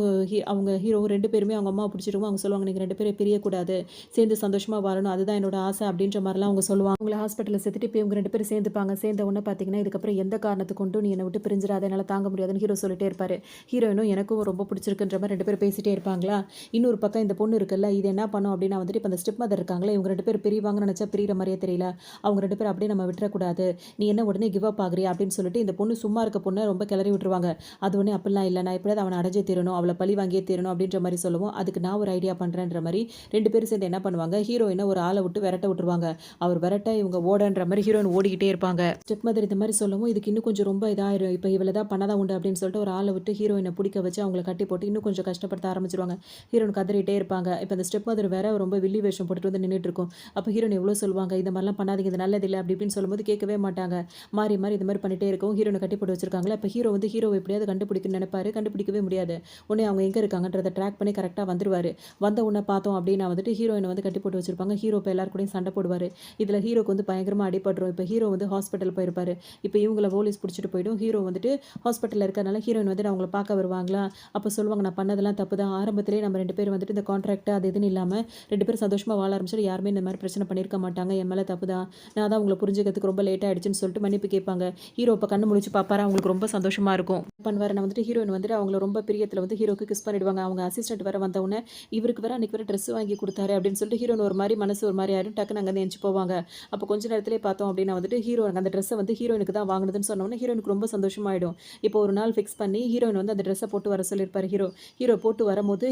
A: அவங்க ஹீரோவும் 2 பேருமே அவங்க அம்மாவ புடிச்சிருக்கும். அவங்க சொல்லுவாங்க, "நீங்க 2 பேரும் பிரியக்கூடாது. சேர்ந்து சந்தோஷமா வாழணும். அதுதான் என்னோட ஆசை." அப்படின்ற மாரிலாம் அவங்க சொல்லுவாங்க. அவங்கள ஹாஸ்பிட்டல்ல சேர்த்துட்டு இப்ப இவங்க 2 பேரும் சேர்ந்துப்பாங்க. சேர்ந்த உடனே பார்த்தீங்கன்னா, இதுக்கப்புறம் எந்த காரணத்த கொண்டும் நீ என்ன விட்டு பிரிஞ்சிராத. என்னால தாங்க முடியாதுன்னு ஹீரோ சொல்லிட்டே இருப்பாரு. ஹீரோயினும் எனக்கும் ரொம்ப பிடிச்சிருக்குன்ற மாரி 2 பேரும் பேசிட்டே இருப்பாங்களா. இன்னொரு பக்கம் இந்த பொண்ணு இருக்குல்ல, இது என்ன பண்ணும் அப்படின்னா வந்துட்டு, இப்ப அந்த ஸ்டெப் மதர் இருக்காங்களே, இவங்க 2 பேரும் பிரிவாங்கன்னு நெனச்சா பிரியிற மாரியே தெரியல. அவங்க 2 பேரும் அப்படியே நம்ம விட்டுறக்கூடாது. நீ என்ன உடனே கிவ் அப் ஆகுறியா அப்படின்னு சொல்லிட்டு இந்த பொண்ணு சும்மா இருக்க பொண்ண ரொம்ப கிளறி விட்டுருவாங்க. அது உடனே அப்படிலாம் இல்ல. நான் எப்படியாவது அவன அடைஞ்சே தீரணும். அவள பழி வாங்கியே தீரணும் அப்படின்ற மாரி சொல்லவும், அதுக்கு நான் ஒரு ஐடியா பண்றேன்ற மாரி 2 பேரும் சேர்ந்து என்ன பண்ணுவாங்க, ஹீரோயின ஒரு ஆள விட்டு விரட்ட விட்டுருவாங்க. அவர் விரட்ட இவங்க ஓடன்ற மாரி ஹீரோயின் ஓடிக்கிட்டே இருப்பாங்க. ஸ்டெப் மதர் இந்த மாரி சொல்லவும், இதுக்கு இன்னும் கொஞ்சம் ரொம்ப இதாயிரும். இப்ப இவள தான் பண்ணாதான் உண்டு அப்படின்னு சொல்லிட்டு ஒரு ஆள விட்டு ஹீரோயின புடிக்க வச்சு அவங்கள கட்டி போட்டு இன்னும் கொஞ்சம் கஷ்டப்படுத்த ஆரம்பிச்சுருவாங்க. ஹீரோயின் கதறிட்டே இருப்பாங்க. இப்ப அந்த ஸ்டெப் மதர் வேற ரொம்ப வில்லி வேஷம் போட்டுட்டு வந்து நின்னுட்டு இருக்கும். அப்ப ஹீரோயின் எவ்வளோ சொல்லுவாங்க, இந்த மாரிலாம் பண்ணாதீங்க. இது நல்லதில்ல அப்படி இப்படின்னு சொல்லும்போது கேட்கவே மாட்டாங்க. மாறி மாறி இது மாரி பண்ணிட்டே இருக்கவும் ஹீரோயின கட்டி போட்டு வச்சிருக்காங்களா. இப்ப ஹீரோ வந்து ஹீரோவ எப்படியாவது கண்டுபிடிக்கணும்னு நெனைப்பாரு. கண்டுபிடிக்கவே முடியாது. உடனே அவங்க எங்க இருக்காங்கன்றத ட்ராக் பண்ணி கரெக்ட்டா வந்துருவாரு. வந்த உடனே பார்த்தோம் அப்படின்னா வந்துட்டு ஹீரோயின வந்து கட்டி போட்டு வச்சிருப்பாங்க. ஹீரோ இப்ப எல்லார் கூடயும் சண்டை போடுவாரு. இதுல ஹீரோக்கு வந்து பயங்கரமா அடிபட்டுரும். இப்ப ஹீரோ வந்து ஹாஸ்பிட்டல் போயிருப்பாரு. இப்ப இவங்கள போலீஸ் புடிச்சிட்டு போயிடும். ஹீரோ வந்துட்டு ஹாஸ்பிட்டல்ல இருக்கறனால ஹீரோயின் வந்துட்டு அவங்கள பார்க்க வருவாங்களா. அப்ப சொல்லுவாங்க, நான் பண்ணதெல்லாம் தப்பு தான். ஆரம்பத்திலேயே நம்ம 2 பேரும் வந்துட்டு இந்த கான்ட்ராக்ட் அது இதுன்னு இல்லாம 2 பேரும் சந்தோஷமா வாழ ஆரம்பிச்சா யாருமே இந்த மாரி பிரச்சனை பண்ணியிருக்க மாட்டாங்க. என் மேல தப்பு தான். நான் தான் உங்கள புரிஞ்சுக்கிறதுக்கு ரொம்ப லேட் ஆயிடுச்சுன்னு சொல்லிட்டு மன்னிப்பு கேட்பாங்க. ஹீரோ இப்ப கண்ணு முழிச்சு பார்ப்பாரு. அவங்களுக்கு ரொம்ப சந்தோஷமா இருக்கும். பண்ணுவாரு. நான் வந்துட்டு ஹீரோயின் வந்துட்டு அவங்கள ரொம்ப பிரியத்துல வந்து ஹீரோக்கு கிஸ் பண்ணிடுவாங்க. அவங்க அசிஸ்டன்ட் வேற வந்த உடனே, இவருக்கு வேற அன்னைக்கு வேற ட்ரெஸ் வாங்கி குடுத்தாரு அப்படின்னு சொல்லிட்டு ஹீரோயின் ஒரு மாரி மனசு ஒரு மாரி ஆயிரும். டக்குனு அங்கருந்து எந்திச்சு போவாங்க. அப்ப கொஞ்ச நேரத்திலேயே பார்த்தோம் அப்படின்னா வந்துட்டு ஹீரோ அந்த ட்ரெஸ்ஸ வந்து ஹீரோயினுக்கு தான் வாங்குனதுன்னு சொன்ன உடனே ஹீரோயினுக்கு ரொம்ப சந்தோஷமாயிடும். இப்போ ஒரு நாள் ஃபிக்ஸ் பண்ணி ஹீரோயின் வந்து அந்த ட்ரெஸ்ஸ போட்டு வர சொல்லியிருப்பாரு ஹீரோ. ஹீரோ போட்டு வரும்போது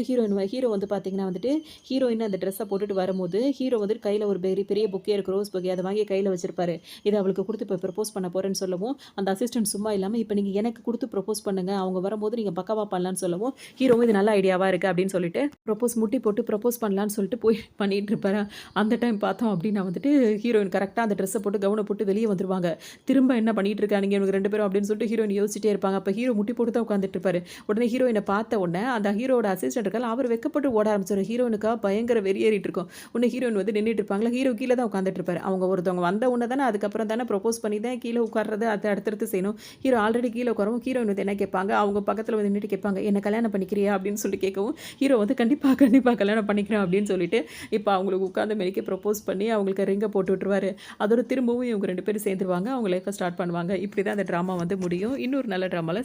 A: ஹீரோ வந்து பார்த்தீங்கன்னா வந்துட்டு ஹீரோயின் அந்த ட்ரெஸ்ஸ போட்டுட்டு வரும்போது, ஹீரோ வந்துட்டு கையில ஒரு பெரிய பெரிய பொக்கே இருக்கு. Rose bouquet. அத வாங்கி கையில வச்சிருப்பாரு. இத அவளுக்கு குடுத்து இப்ப ப்ரப்போஸ் பண்ண போறேன்னு சொல்லவும், அந்த அசிஸ்டன்ட் சும்மா இல்லாம, இப்ப நீங்க எனக்கு குடுத்து ப்ரப்போஸ் பண்ணுங்க. அவங்க வரும்போது நீங்க பக்காவா பண்ணலான்னு சொல்லவும், ஹீரோவும் இது நல்ல ஐடியாவா இருக்கு அப்படின்னு சொல்லிட்டு முட்டி போட்டு ப்ரப்போஸ் பண்ணலான்னு சொல்லிட்டு போய் பண்ணிட்டு இருப்பாரு. அந்த டைம் பார்த்தோம் அப்படின்னா வந்துட்டு ஹீரோயின் கரெக்ட்டா அந்த ட்ரெஸ்ஸ போட்டு கவுன போட்டு வெளிய வந்துருவாங்க. திரும்ப என்ன பண்ணிட்டு இருக்கானுங்க இவங்க 2 பேரும் அப்படின்னு சொல்லிட்டு ஹீரோயின் யோசிச்சிட்டே இருப்பாங்க. அப்ப ஹீரோ முட்டி போட்டு தான் உட்கார்ந்துட்டு இருப்பாரு. உடனே ஹீரோயின பார்த்த உடனே அந்த ஹீரோவோட அசிஸ்டன்ட் இருக்கார்ல, அவர் வெட்கப்பட்டு ஓட ஆரம்பிச்சாரு. ஹீரோயினுக்கா பயங்கர வெறி ஏறிட்டு இருக்கும். உடனே ஹீரோயின் வந்து நின்னுட்டு இருப்பாங்களா, ஹீரோ கீழ தான் உட்கார்ந்துட்டு இருப்பாரு. அவங்க ஒருத்தவங்க வந்த உடனே தானே அதுக்கப்புறம் தானே ப்ரப்போஸ் பண்ணி தான் கீழ உட்கார்றது அது அடுத்தடுத்து செய்யணும். ஹீரோ ஆல்ரெடி கீழ உட்காரவும் ஹீரோயின் வந்து என்ன கேட்பாங்க, அவங்க பக்கத்துல வந்து நின்னுட்டு கேட்பாங்க, என்ன கல்யாணம் பண்ணிக்கிறியா அப்படின்னு சொல்லி கேட்கவும், ஹீரோ வந்து கண்டிப்பா கண்டிப்பா கல்யாணம் பண்ணிக்கிறேன் அப்படின்னு சொல்லிட்டு இப்ப அவங்களுக்கு உட்கார்ந்து மேனிக்கே ப்ரப்போஸ் பண்ணி அவங்களுக்கு ரிங்க போட்டு விட்டுருவாரு. அதோட திரும்பவும் இவங்க 2 பேரும் சேர்ந்துருவாங்க. அவங்க லைஃப்ப ஸ்டார்ட் பண்ணுவாங்க. இப்படி தான் அந்த ட்ராமா வந்து முடியும். இன்னொரு நல்ல ட்ராமால